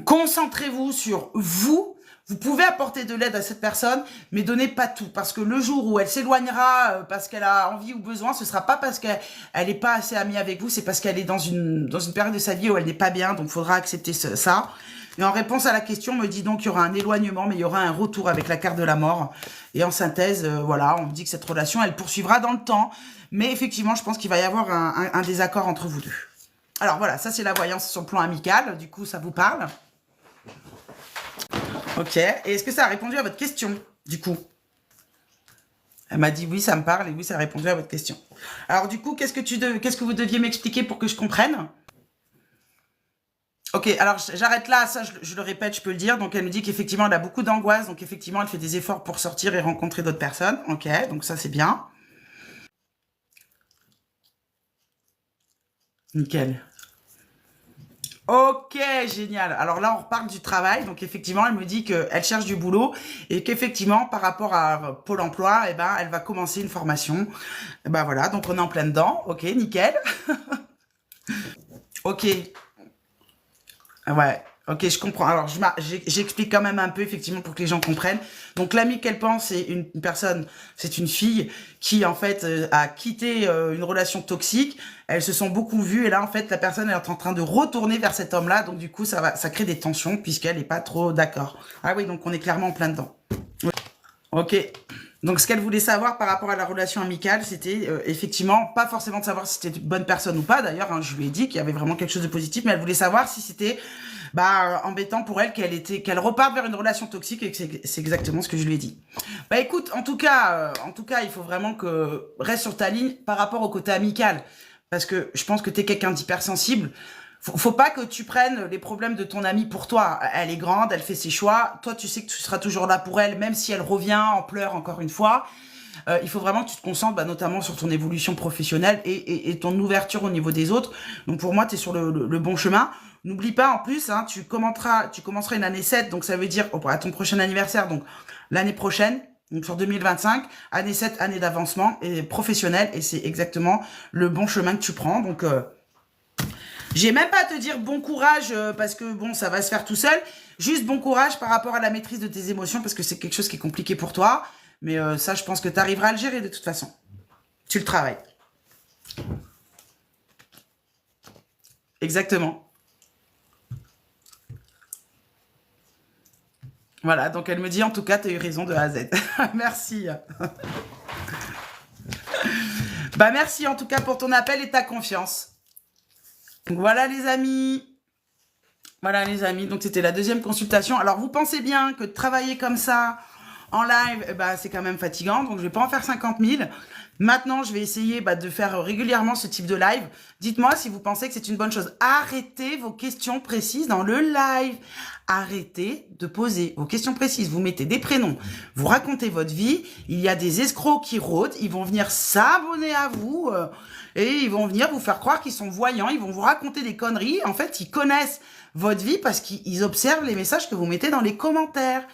concentrez-vous sur vous. Vous pouvez apporter de l'aide à cette personne, mais donnez pas tout. Parce que le jour où elle s'éloignera parce qu'elle a envie ou besoin, ce sera pas parce qu'elle n'est pas assez amie avec vous, c'est parce qu'elle est dans une période de sa vie où elle n'est pas bien, donc il faudra accepter ça. Et en réponse à la question, on me dit donc qu'il y aura un éloignement, mais il y aura un retour avec la carte de la mort. Et en synthèse, voilà, on me dit que cette relation, elle poursuivra dans le temps. Mais effectivement, je pense qu'il va y avoir un désaccord entre vous deux. Alors voilà, ça c'est la voyance sur le plan amical. Du coup, ça vous parle ? Ok, et est-ce que ça a répondu à votre question, du coup? Elle m'a dit oui, ça me parle, et oui, ça a répondu à votre question. Alors du coup, qu'est-ce que vous deviez m'expliquer pour que je comprenne? Ok, alors j'arrête là, ça je le répète, je peux le dire. Donc elle me dit qu'effectivement, elle a beaucoup d'angoisse, donc effectivement, elle fait des efforts pour sortir et rencontrer d'autres personnes. Ok, donc ça c'est bien. Nickel. Ok, génial. Alors là, on reparle du travail. Donc effectivement, elle me dit qu'elle cherche du boulot et qu'effectivement, par rapport à Pôle emploi, elle va commencer une formation. Voilà, donc on est en plein dedans. Ok, nickel. Ok. Ouais, ok, je comprends. Alors, j'explique quand même un peu, effectivement, pour que les gens comprennent. Donc, l'ami qu'elle pense, c'est une personne, c'est une fille qui, en fait, a quitté une relation toxique. Elles se sont beaucoup vues, et là, en fait, la personne elle est en train de retourner vers cet homme-là. Donc, du coup, ça crée des tensions, puisqu'elle n'est pas trop d'accord. Ah oui, donc on est clairement en plein dedans. Ok. Donc, ce qu'elle voulait savoir par rapport à la relation amicale, c'était effectivement pas forcément de savoir si c'était une bonne personne ou pas. D'ailleurs, hein, je lui ai dit qu'il y avait vraiment quelque chose de positif, mais elle voulait savoir si c'était embêtant pour elle qu'elle reparte vers une relation toxique, et que c'est exactement ce que je lui ai dit. Bah écoute, en tout cas, il faut vraiment que reste sur ta ligne par rapport au côté amical, parce que je pense que t'es quelqu'un d'hypersensible. Faut pas que tu prennes les problèmes de ton amie pour toi. Elle est grande, elle fait ses choix. Toi, tu sais que tu seras toujours là pour elle, même si elle revient en pleurs encore une fois. Il faut vraiment que tu te concentres notamment sur ton évolution professionnelle et ton ouverture au niveau des autres. Donc pour moi, tu es sur le bon chemin. N'oublie pas, en plus, hein, tu commenceras une année 7, donc ça veut dire à ton prochain anniversaire, donc l'année prochaine, donc sur 2025, année 7, année d'avancement et professionnel, et c'est exactement le bon chemin que tu prends. Donc j'ai même pas à te dire bon courage parce que bon, ça va se faire tout seul. Juste bon courage par rapport à la maîtrise de tes émotions parce que c'est quelque chose qui est compliqué pour toi. Mais ça, je pense que tu arriveras à le gérer de toute façon. Tu le travailles. Exactement. Voilà, donc elle me dit en tout cas, tu as eu raison de A à Z. Merci. Bah merci en tout cas pour ton appel et ta confiance. Donc voilà les amis. Voilà les amis, donc c'était la deuxième consultation. Alors vous pensez bien que de travailler comme ça en live, c'est quand même fatigant, donc je vais pas en faire 50 000. Maintenant, je vais essayer de faire régulièrement ce type de live. Dites-moi si vous pensez que c'est une bonne chose. Arrêtez vos questions précises dans le live. Arrêtez de poser vos questions précises. Vous mettez des prénoms, vous racontez votre vie. Il y a des escrocs qui rôdent, ils vont venir s'abonner à vous et ils vont venir vous faire croire qu'ils sont voyants. Ils vont vous raconter des conneries. En fait, ils connaissent votre vie parce qu'ils observent les messages que vous mettez dans les commentaires.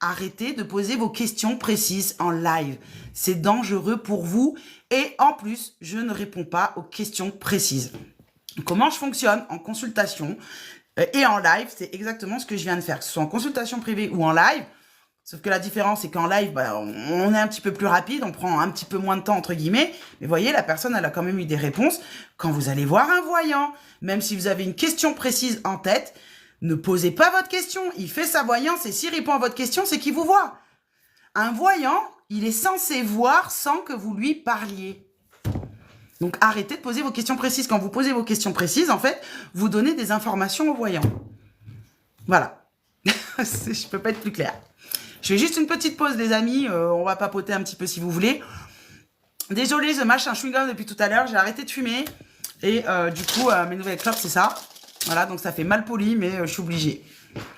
Arrêtez de poser vos questions précises en live. C'est dangereux pour vous. Et en plus, je ne réponds pas aux questions précises. Comment je fonctionne en consultation et en live, c'est exactement ce que je viens de faire. Que ce soit en consultation privée ou en live. Sauf que la différence, c'est qu'en live, on est un petit peu plus rapide, on prend un petit peu moins de temps, entre guillemets. Mais voyez, la personne, elle a quand même eu des réponses. Quand vous allez voir un voyant, même si vous avez une question précise en tête, ne posez pas votre question. Il fait sa voyance et s'il répond à votre question, c'est qu'il vous voit. Un voyant, il est censé voir sans que vous lui parliez. Donc arrêtez de poser vos questions précises. Quand vous posez vos questions précises, en fait, vous donnez des informations au voyant. Voilà. Je peux pas être plus clair. Je fais juste une petite pause, les amis. On va papoter un petit peu si vous voulez. Désolée, je mâche un chewing-gum depuis tout à l'heure. J'ai arrêté de fumer. Et du coup, mes nouvelles clopes, c'est ça. Voilà, donc ça fait mal poli, mais je suis obligée.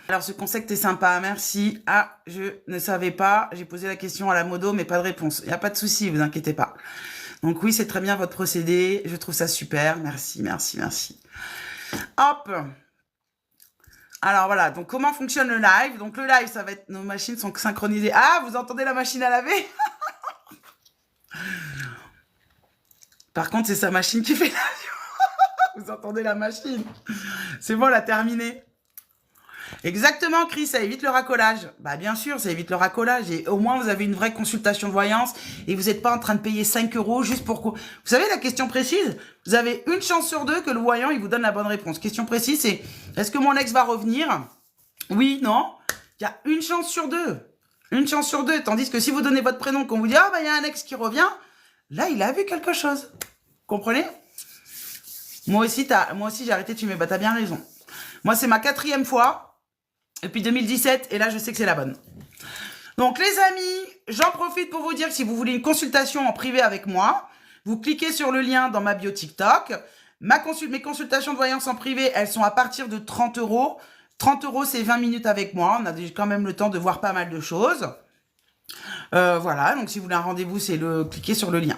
Alors, ce concept est sympa, merci. Ah, je ne savais pas. J'ai posé la question à la modo, mais pas de réponse. Il n'y a pas de souci, vous inquiétez pas. Donc oui, c'est très bien votre procédé. Je trouve ça super. Merci, merci, merci. Hop. Alors voilà, donc comment fonctionne le live? Donc le live, ça va être... Nos machines sont synchronisées. Ah, vous entendez la machine à laver? Par contre, c'est sa machine qui fait l'avion. Vous entendez la machine? C'est bon, elle a terminé. Exactement, Chris, ça évite le racolage. Bah bien sûr, ça évite le racolage. Et au moins, vous avez une vraie consultation de voyance et vous n'êtes pas en train de payer 5 € juste pour... Vous savez, la question précise, vous avez une chance sur deux que le voyant, il vous donne la bonne réponse. Question précise, c'est est-ce que mon ex va revenir? Oui, non. Il y a une chance sur deux. Une chance sur deux. Tandis que si vous donnez votre prénom, qu'on vous dit, ah bah il y a un ex qui revient, là, il a vu quelque chose. Comprenez? Moi aussi, j'ai arrêté de fumer. Bah t'as bien raison. Moi, c'est ma 4e fois. Depuis 2017, et là, je sais que c'est la bonne. Donc, les amis, j'en profite pour vous dire que si vous voulez une consultation en privé avec moi, vous cliquez sur le lien dans ma bio TikTok. Mes consultations de voyance en privé, elles sont à partir de 30 €. 30 €, c'est 20 minutes avec moi. On a quand même le temps de voir pas mal de choses. Voilà, donc si vous voulez un rendez-vous, c'est cliquez sur le lien.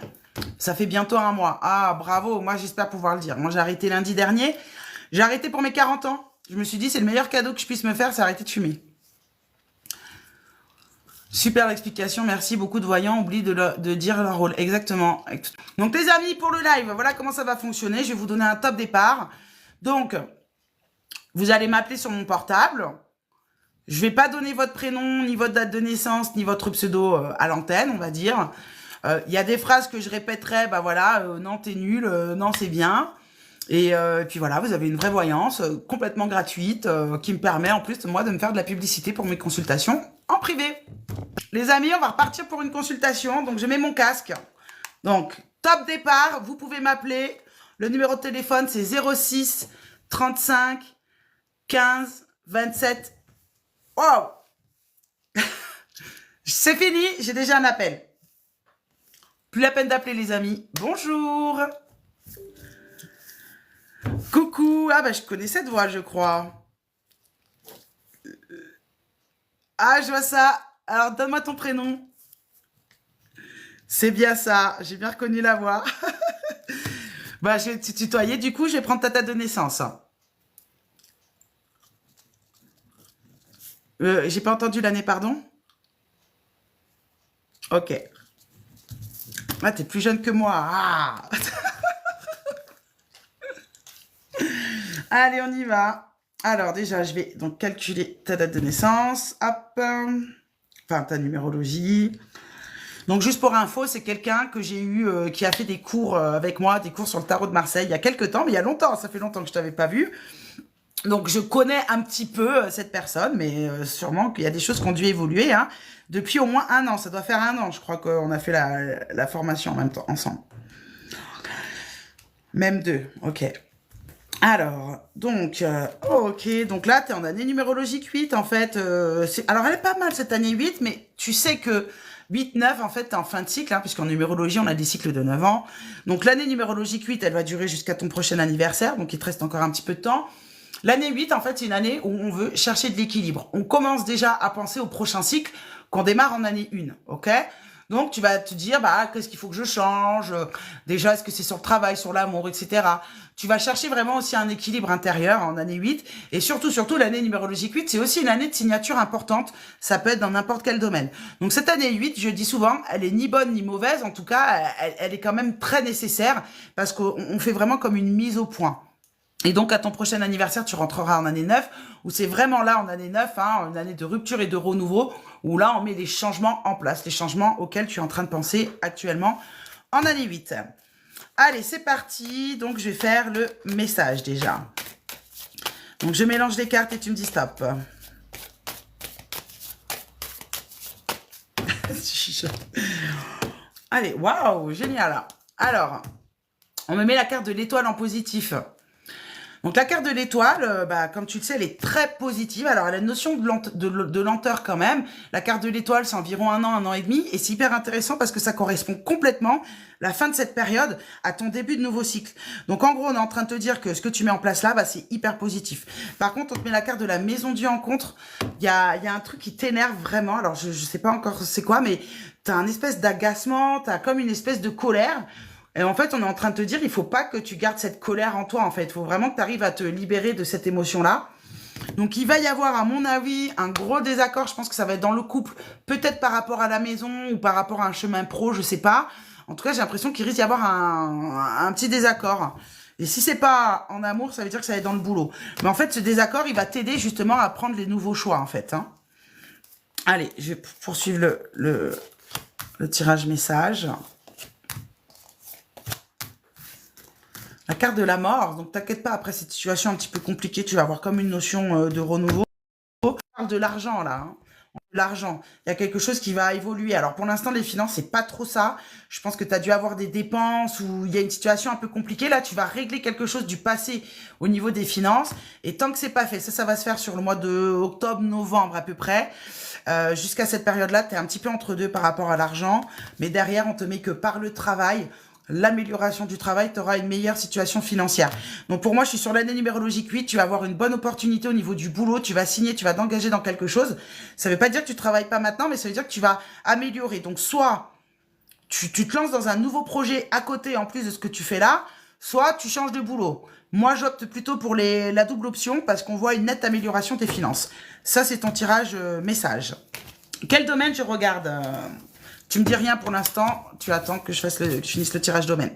Ça fait bientôt 1 mois. Ah, bravo, moi, j'espère pouvoir le dire. Moi, j'ai arrêté lundi dernier. J'ai arrêté pour mes 40 ans. Je me suis dit, c'est le meilleur cadeau que je puisse me faire, c'est arrêter de fumer. Super explication, merci. Beaucoup de voyants oublient de dire leur rôle. Exactement. Donc les amis, pour le live, voilà comment ça va fonctionner. Je vais vous donner un top départ. Donc, Vous allez m'appeler sur mon portable. Je vais pas donner votre prénom, ni votre date de naissance, ni votre pseudo à l'antenne, on va dire. Il y a des phrases que je répéterai, bah voilà, non, t'es nul, non, c'est bien. Et puis voilà, vous avez une vraie voyance complètement gratuite qui me permet en plus, moi, de me faire de la publicité pour mes consultations en privé. Les amis, on va repartir pour une consultation. Donc, je mets mon casque. Donc, top départ, vous pouvez m'appeler. Le numéro de téléphone, c'est 06 35 15 27. Wow! C'est fini, j'ai déjà un appel. Plus la peine d'appeler, les amis. Bonjour! Coucou! Ah, bah, je connais cette voix, je crois. Ah, je vois ça. Alors, donne-moi ton prénom. C'est bien ça. J'ai bien reconnu la voix. Bah, je vais te tutoyer. Du coup, je vais prendre ta date de naissance. J'ai pas entendu l'année, pardon? Ok. Ah, t'es plus jeune que moi. Ah. Allez, on y va. Alors, déjà, je vais donc calculer ta date de naissance. Hop. Enfin, ta numérologie. Donc, juste pour info, c'est quelqu'un que j'ai eu, qui a fait des cours avec moi, des cours sur le tarot de Marseille, il y a quelques temps, mais il y a longtemps, ça fait longtemps que je t'avais pas vu. Donc, je connais un petit peu cette personne, mais sûrement qu'il y a des choses qui ont dû évoluer, hein, depuis au moins 1 an. Ça doit faire 1 an, je crois qu'on a fait la formation en même temps, ensemble. Même 2, ok. Alors, donc, ok, donc là, tu es en année numérologique 8, en fait. Alors, elle est pas mal, cette année 8, mais tu sais que 8, 9, en fait, t'es en fin de cycle, hein, puisqu'en numérologie, on a des cycles de 9 ans. Donc, l'année numérologique 8, elle va durer jusqu'à ton prochain anniversaire, donc il te reste encore un petit peu de temps. L'année 8, en fait, c'est une année où on veut chercher de l'équilibre. On commence déjà à penser au prochain cycle qu'on démarre en année 1, ok? Donc, tu vas te dire, bah, qu'est-ce qu'il faut que je change? Déjà, est-ce que c'est sur le travail, sur l'amour, etc. Tu vas chercher vraiment aussi un équilibre intérieur en année 8. Et surtout, l'année numérologique 8, c'est aussi une année de signature importante. Ça peut être dans n'importe quel domaine. Donc, cette année 8, je dis souvent, elle est ni bonne ni mauvaise. En tout cas, elle est quand même très nécessaire parce qu'on fait vraiment comme une mise au point. Et donc, à ton prochain anniversaire, tu rentreras en année 9, où c'est vraiment là, en année 9, hein, une année de rupture et de renouveau, où là, on met les changements en place, les changements auxquels tu es en train de penser actuellement en année 8. Allez, c'est parti. Donc, je vais faire le message déjà. Donc, je mélange les cartes et tu me dis stop. Allez, waouh, génial. Alors, on me met la carte de l'étoile en positif. Donc, la carte de l'étoile, bah, comme tu le sais, elle est très positive. Alors, elle a une notion de lenteur quand même. La carte de l'étoile, c'est environ 1 an et demi. Et c'est hyper intéressant parce que ça correspond complètement, la fin de cette période, à ton début de nouveau cycle. Donc, en gros, on est en train de te dire que ce que tu mets en place là, bah, c'est hyper positif. Par contre, on te met la carte de la maison du rencontre. Il y a un truc qui t'énerve vraiment. Alors, je sais pas encore c'est quoi, mais tu as un espèce d'agacement, tu as comme une espèce de colère. Et en fait, on est en train de te dire, il faut pas que tu gardes cette colère en toi, en fait. Il faut vraiment que tu arrives à te libérer de cette émotion-là. Donc, il va y avoir, à mon avis, un gros désaccord. Je pense que ça va être dans le couple, peut-être par rapport à la maison ou par rapport à un chemin pro, je sais pas. En tout cas, j'ai l'impression qu'il risque d'y avoir un petit désaccord. Et si c'est pas en amour, ça veut dire que ça va être dans le boulot. Mais en fait, ce désaccord, il va t'aider justement à prendre les nouveaux choix, en fait. Hein. Allez, je vais poursuivre le tirage message. La carte de la mort, donc t'inquiète pas, après cette situation un petit peu compliquée, tu vas avoir comme une notion de renouveau. On parle de l'argent là, hein. L'argent, il y a quelque chose qui va évoluer. Alors pour l'instant, les finances, c'est pas trop ça. Je pense que tu as dû avoir des dépenses ou il y a une situation un peu compliquée. Là, tu vas régler quelque chose du passé au niveau des finances. Et tant que c'est pas fait, ça va se faire sur le mois de octobre, novembre à peu près. Jusqu'à cette période-là, tu es un petit peu entre deux par rapport à l'argent. Mais derrière, on te met que par le travail, l'amélioration du travail, tu auras une meilleure situation financière. Donc pour moi, je suis sur l'année numérologique 8, tu vas avoir une bonne opportunité au niveau du boulot, tu vas signer, tu vas t'engager dans quelque chose. Ça ne veut pas dire que tu ne travailles pas maintenant, mais ça veut dire que tu vas améliorer. Donc soit tu te lances dans un nouveau projet à côté en plus de ce que tu fais là, soit tu changes de boulot. Moi, j'opte plutôt pour la double option parce qu'on voit une nette amélioration de tes finances. Ça, c'est ton tirage message. Quel domaine je regarde Tu me dis rien pour l'instant, tu attends que je finisse le tirage domaine.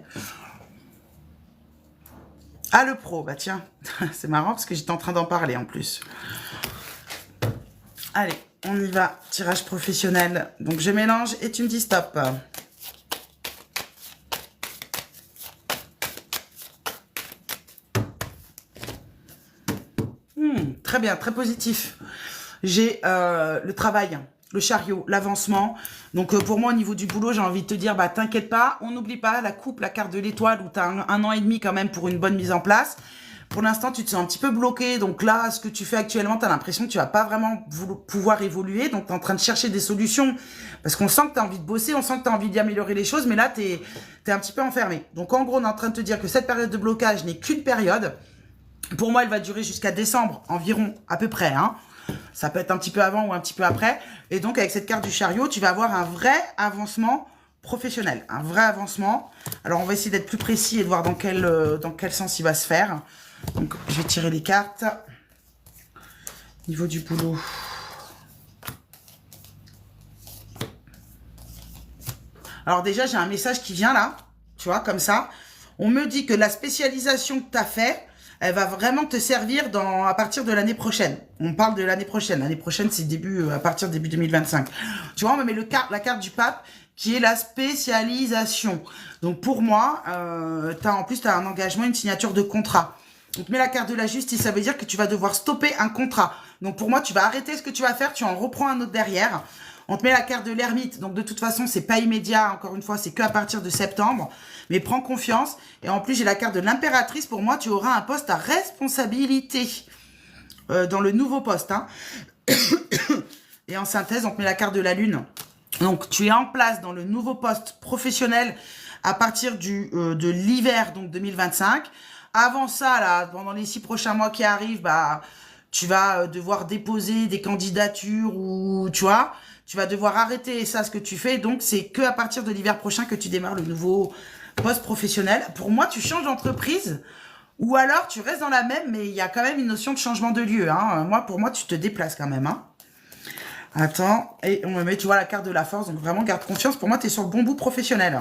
Ah, le pro, bah tiens, c'est marrant parce que j'étais en train d'en parler en plus. Allez, on y va, tirage professionnel. Donc je mélange et tu me dis stop. Très bien, très positif. J'ai le travail, le chariot, l'avancement. Donc pour moi, au niveau du boulot, j'ai envie de te dire, bah t'inquiète pas, on n'oublie pas la coupe, la carte de l'étoile, où tu as un an et demi quand même pour une bonne mise en place. Pour l'instant, tu te sens un petit peu bloqué. Donc là, ce que tu fais actuellement, tu as l'impression que tu vas pas vraiment pouvoir évoluer. Donc tu es en train de chercher des solutions. Parce qu'on sent que tu as envie de bosser, on sent que tu as envie d'améliorer les choses. Mais là, tu es un petit peu enfermé. Donc en gros, on est en train de te dire que cette période de blocage n'est qu'une période. Pour moi, elle va durer jusqu'à décembre environ, à peu près. Hein. Ça peut être un petit peu avant ou un petit peu après. Et donc, avec cette carte du chariot, tu vas avoir un vrai avancement professionnel. Un vrai avancement. Alors, on va essayer d'être plus précis et de voir dans quel sens il va se faire. Donc, je vais tirer les cartes. Niveau du boulot. Alors déjà, j'ai un message qui vient là. Tu vois, comme ça. On me dit que la spécialisation que tu as fait, elle va vraiment te servir à partir de l'année prochaine. On parle de l'année prochaine. L'année prochaine, c'est à partir de début 2025. Tu vois, on me met la carte du pape qui est la spécialisation. Donc pour moi, en plus, tu as un engagement, une signature de contrat. Donc mets la carte de la justice, ça veut dire que tu vas devoir stopper un contrat. Donc pour moi, tu vas arrêter ce que tu vas faire, tu en reprends un autre derrière. On te met la carte de l'ermite, donc de toute façon, c'est pas immédiat, encore une fois, c'est qu'à partir de septembre. Mais prends confiance. Et en plus, j'ai la carte de l'impératrice. Pour moi, tu auras un poste à responsabilité dans le nouveau poste. Hein. Et en synthèse, on te met la carte de la lune. Donc, tu es en place dans le nouveau poste professionnel à partir de l'hiver, donc 2025. Avant ça, là, pendant les 6 prochains mois qui arrivent, bah, tu vas devoir déposer des candidatures ou, tu vois, tu vas devoir arrêter ça, ce que tu fais. Donc, c'est que à partir de l'hiver prochain que tu démarres le nouveau poste professionnel. Pour moi, tu changes d'entreprise ou alors tu restes dans la même, mais il y a quand même une notion de changement de lieu. Hein. Pour moi, tu te déplaces quand même. Hein. Attends, et on me met, tu vois, la carte de la force. Donc, vraiment, garde confiance. Pour moi, tu es sur le bon bout professionnel.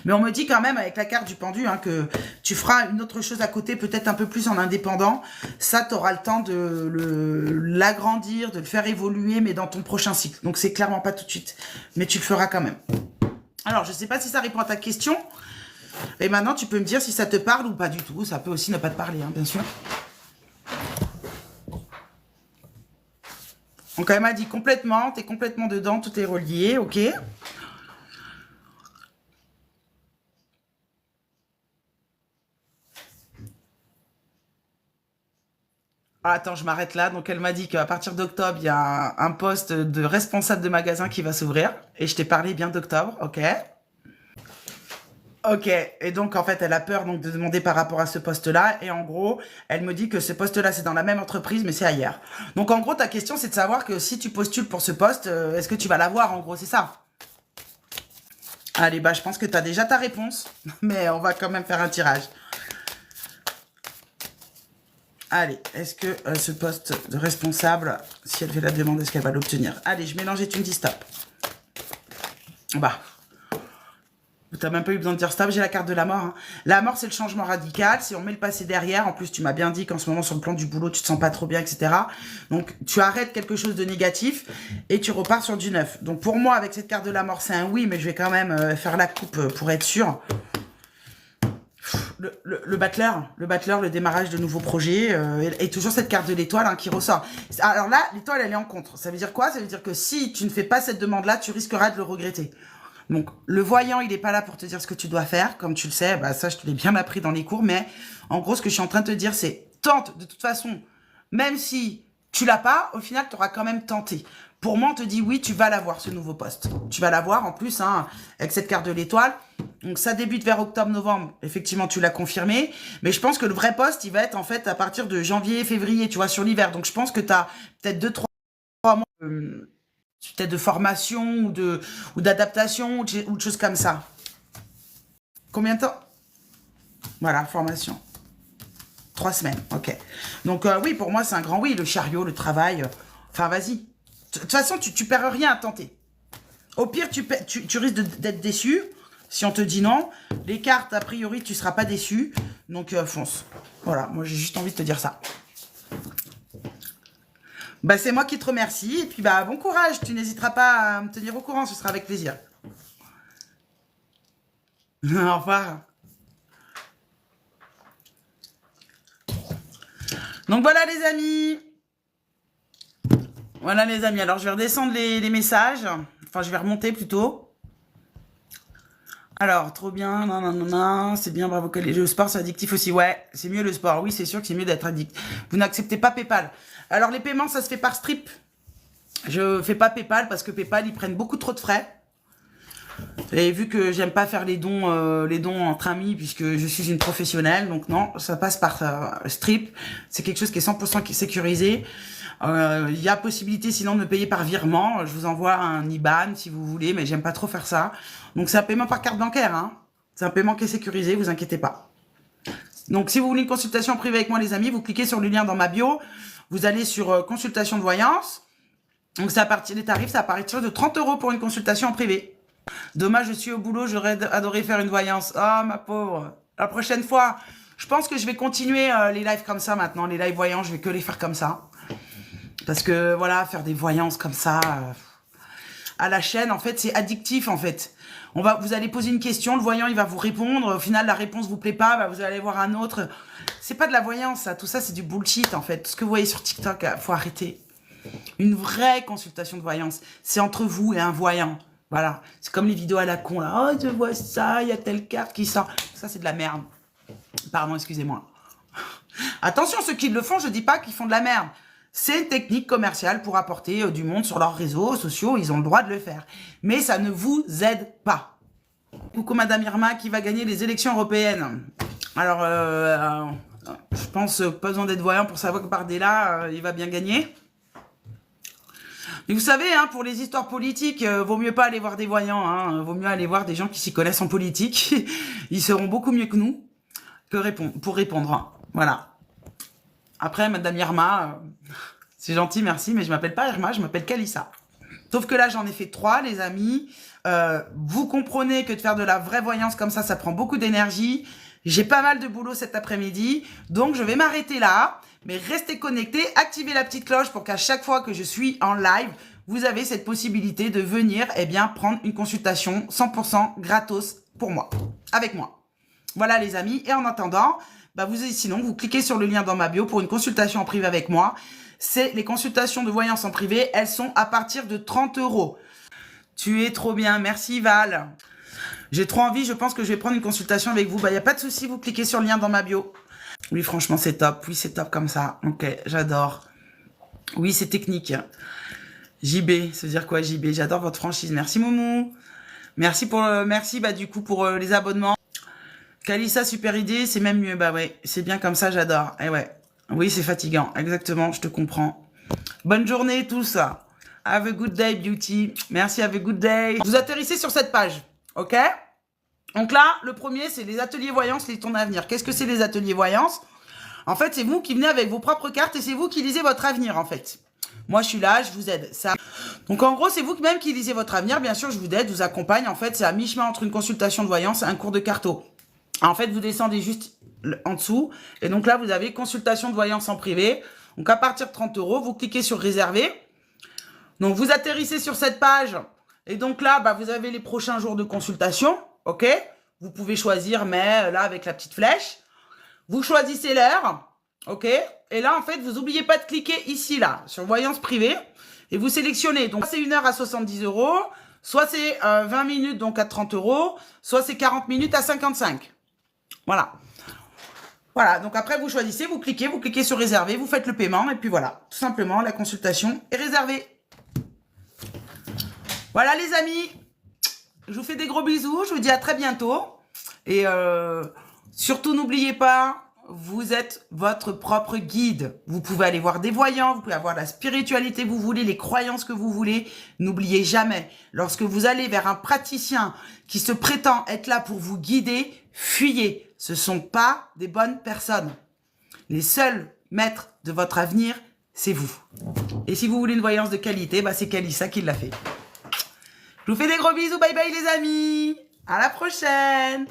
Mais on me dit quand même, avec la carte du pendu, hein, que tu feras une autre chose à côté, peut-être un peu plus en indépendant. Ça, tu auras le temps de l'agrandir, de le faire évoluer, mais dans ton prochain cycle. Donc, c'est clairement pas tout de suite. Mais tu le feras quand même. Alors, je ne sais pas si ça répond à ta question. Et maintenant, tu peux me dire si ça te parle ou pas du tout. Ça peut aussi ne pas te parler, hein, bien sûr. Donc, elle m'a dit complètement, tu es complètement dedans, tout est relié, ok. Ah, attends, je m'arrête là. Donc, elle m'a dit qu'à partir d'octobre, il y a un poste de responsable de magasin qui va s'ouvrir. Et je t'ai parlé bien d'octobre, ok. Ok, et donc en fait elle a peur donc de demander par rapport à ce poste-là, et en gros elle me dit que ce poste-là c'est dans la même entreprise mais c'est ailleurs. Donc en gros ta question c'est de savoir que si tu postules pour ce poste, est-ce que tu vas l'avoir en gros, c'est ça? Allez, bah je pense que tu as déjà ta réponse, mais on va quand même faire un tirage. Allez, est-ce que ce poste de responsable, si elle fait la demande, est-ce qu'elle va l'obtenir? Allez, je mélange et tu me dis stop. Bah... T'as même pas eu besoin de dire stop, j'ai la carte de la mort. Hein. La mort, c'est le changement radical. Si on met le passé derrière, en plus, tu m'as bien dit qu'en ce moment, sur le plan du boulot, tu te sens pas trop bien, etc. Donc, tu arrêtes quelque chose de négatif et tu repars sur du neuf. Donc, pour moi, avec cette carte de la mort, c'est un oui, mais je vais quand même faire la coupe pour être sûr. Le battleur, le démarrage de nouveaux projets, et toujours cette carte de l'étoile hein, qui ressort. Alors là, l'étoile, elle est en contre. Ça veut dire quoi? Ça veut dire que si tu ne fais pas cette demande-là, tu risqueras de le regretter. Donc, le voyant, il n'est pas là pour te dire ce que tu dois faire. Comme tu le sais, bah, ça, je te l'ai bien appris dans les cours. Mais en gros, ce que je suis en train de te dire, c'est tente. De toute façon, même si tu l'as pas, au final, tu auras quand même tenté. Pour moi, on te dit oui, tu vas l'avoir, ce nouveau poste. Tu vas l'avoir, en plus, hein, avec cette carte de l'étoile. Donc, ça débute vers octobre-novembre. Effectivement, tu l'as confirmé. Mais je pense que le vrai poste, il va être, en fait, à partir de janvier, février, tu vois, sur l'hiver. Donc, je pense que tu as peut-être 2-3 mois... peut-être de formation ou d'adaptation ou de choses comme ça. Combien de temps? Voilà, formation. 3 semaines, ok. Donc oui, pour moi, c'est un grand oui. Le chariot, le travail. Enfin, vas-y. De toute façon, tu perds rien à tenter. Au pire, tu risques d'être déçu si on te dit non. Les cartes, a priori, tu ne seras pas déçu. Donc fonce. Voilà, moi j'ai juste envie de te dire ça. Bah c'est moi qui te remercie. Et puis bah bon courage, tu n'hésiteras pas à me tenir au courant, ce sera avec plaisir. Au revoir. Donc voilà les amis. Voilà les amis, alors je vais redescendre les messages. Enfin je vais remonter plutôt. Alors, trop bien, non, non, non, non, c'est bien, bravo, que le sport, c'est addictif aussi. Ouais, c'est mieux le sport. Oui, c'est sûr que c'est mieux d'être addict. Vous n'acceptez pas PayPal. Alors, les paiements, ça se fait par Strip. Je fais pas PayPal parce que PayPal, ils prennent beaucoup trop de frais. Et vu que j'aime pas faire les dons entre amis, puisque je suis une professionnelle, donc non, ça passe par Strip. C'est quelque chose qui est 100% sécurisé. Il y a possibilité sinon de me payer par virement. Je vous envoie un IBAN si vous voulez, mais j'aime pas trop faire ça. Donc c'est un paiement par carte bancaire, hein. C'est un paiement qui est sécurisé, vous inquiétez pas. Donc si vous voulez une consultation privée avec moi les amis, vous cliquez sur le lien dans ma bio. Vous allez sur consultation de voyance. Donc c'est à partir des tarifs, c'est à partir de 30 € pour une consultation en privé. Dommage, je suis au boulot, j'aurais adoré faire une voyance. Oh ma pauvre. La prochaine fois, je pense que je vais continuer les lives comme ça maintenant. Les lives voyants, je vais que les faire comme ça. Parce que voilà, faire des voyances comme ça à la chaîne, en fait, c'est addictif en fait. Vous allez poser une question, le voyant il va vous répondre. Au final, la réponse vous plaît pas, bah, vous allez voir un autre. C'est pas de la voyance, ça. Tout ça, c'est du bullshit en fait. Tout ce que vous voyez sur TikTok, faut arrêter. Une vraie consultation de voyance, c'est entre vous et un voyant. Voilà, c'est comme les vidéos à la con là. Oh, je vois ça, il y a telle carte qui sort. Ça, c'est de la merde. Pardon, excusez-moi. Attention, ceux qui le font, je dis pas qu'ils font de la merde. C'est une technique commerciale pour apporter du monde sur leurs réseaux sociaux. Ils ont le droit de le faire. Mais ça ne vous aide pas. Coucou Madame Irma qui va gagner les élections européennes. Alors, je pense pas besoin d'être voyant pour savoir que Bardella, il va bien gagner. Mais vous savez, hein, pour les histoires politiques, vaut mieux pas aller voir des voyants. Hein, vaut mieux aller voir des gens qui s'y connaissent en politique. Ils seront beaucoup mieux que nous pour répondre. Hein. Voilà. Après, Madame Irma, c'est gentil, merci, mais je m'appelle pas Irma, je m'appelle Kalissa. Sauf que là, j'en ai fait 3, les amis. Vous comprenez que de faire de la vraie voyance comme ça prend beaucoup d'énergie. J'ai pas mal de boulot cet après-midi, donc je vais m'arrêter là. Mais restez connectés, activez la petite cloche pour qu'à chaque fois que je suis en live, vous avez cette possibilité de venir prendre une consultation 100% gratos pour moi, avec moi. Voilà les amis, et en attendant... sinon, vous cliquez sur le lien dans ma bio pour une consultation en privé avec moi. C'est les consultations de voyance en privé, elles sont à partir de 30 €. Tu es trop bien, merci Val. J'ai trop envie, je pense que je vais prendre une consultation avec vous. Il n'y a pas de souci, vous cliquez sur le lien dans ma bio. Oui, franchement, c'est top. Oui, c'est top comme ça. Ok, j'adore. Oui, c'est technique. JB, ça veut dire quoi JB? J'adore votre franchise. Merci Moumou. Merci pour les abonnements. Kalissa, super idée, c'est même mieux. Bah ouais, c'est bien comme ça, j'adore. Et ouais, oui, c'est fatigant. Exactement, je te comprends. Bonne journée tous. Have a good day, beauty. Merci, have a good day. Vous atterrissez sur cette page, ok? Donc là, le premier, c'est les ateliers voyance, les tours d'avenir. Qu'est-ce que c'est les ateliers voyance? En fait, c'est vous qui venez avec vos propres cartes et c'est vous qui lisez votre avenir, en fait. Moi, je suis là, je vous aide. Ça. Donc, en gros, c'est vous-même qui lisez votre avenir. Bien sûr, je vous aide, je vous accompagne. En fait, c'est à mi-chemin entre une consultation de voyance et un cours de carto. En fait, vous descendez juste en dessous. Et donc là, vous avez consultation de voyance en privé. Donc, à partir de 30 €, vous cliquez sur réserver. Donc, vous atterrissez sur cette page. Et donc là, vous avez les prochains jours de consultation. OK? Vous pouvez choisir, mais là, avec la petite flèche. Vous choisissez l'heure. OK? Et là, en fait, vous n'oubliez pas de cliquer ici, là, sur voyance privée. Et vous sélectionnez. Donc, soit c'est 1 heure à 70 €. Soit c'est 20 minutes, donc à 30 €. Soit c'est 40 minutes à 55. Voilà. Voilà, donc après, vous choisissez, vous cliquez sur réserver, vous faites le paiement, et puis voilà. Tout simplement, la consultation est réservée. Voilà, les amis. Je vous fais des gros bisous. Je vous dis à très bientôt. Et surtout, n'oubliez pas, vous êtes votre propre guide. Vous pouvez aller voir des voyants, vous pouvez avoir la spiritualité que vous voulez, les croyances que vous voulez. N'oubliez jamais, lorsque vous allez vers un praticien qui se prétend être là pour vous guider, fuyez. Ce ne sont pas des bonnes personnes. Les seuls maîtres de votre avenir, c'est vous. Et si vous voulez une voyance de qualité, c'est Kalissa qui l'a fait. Je vous fais des gros bisous. Bye bye les amis. À la prochaine.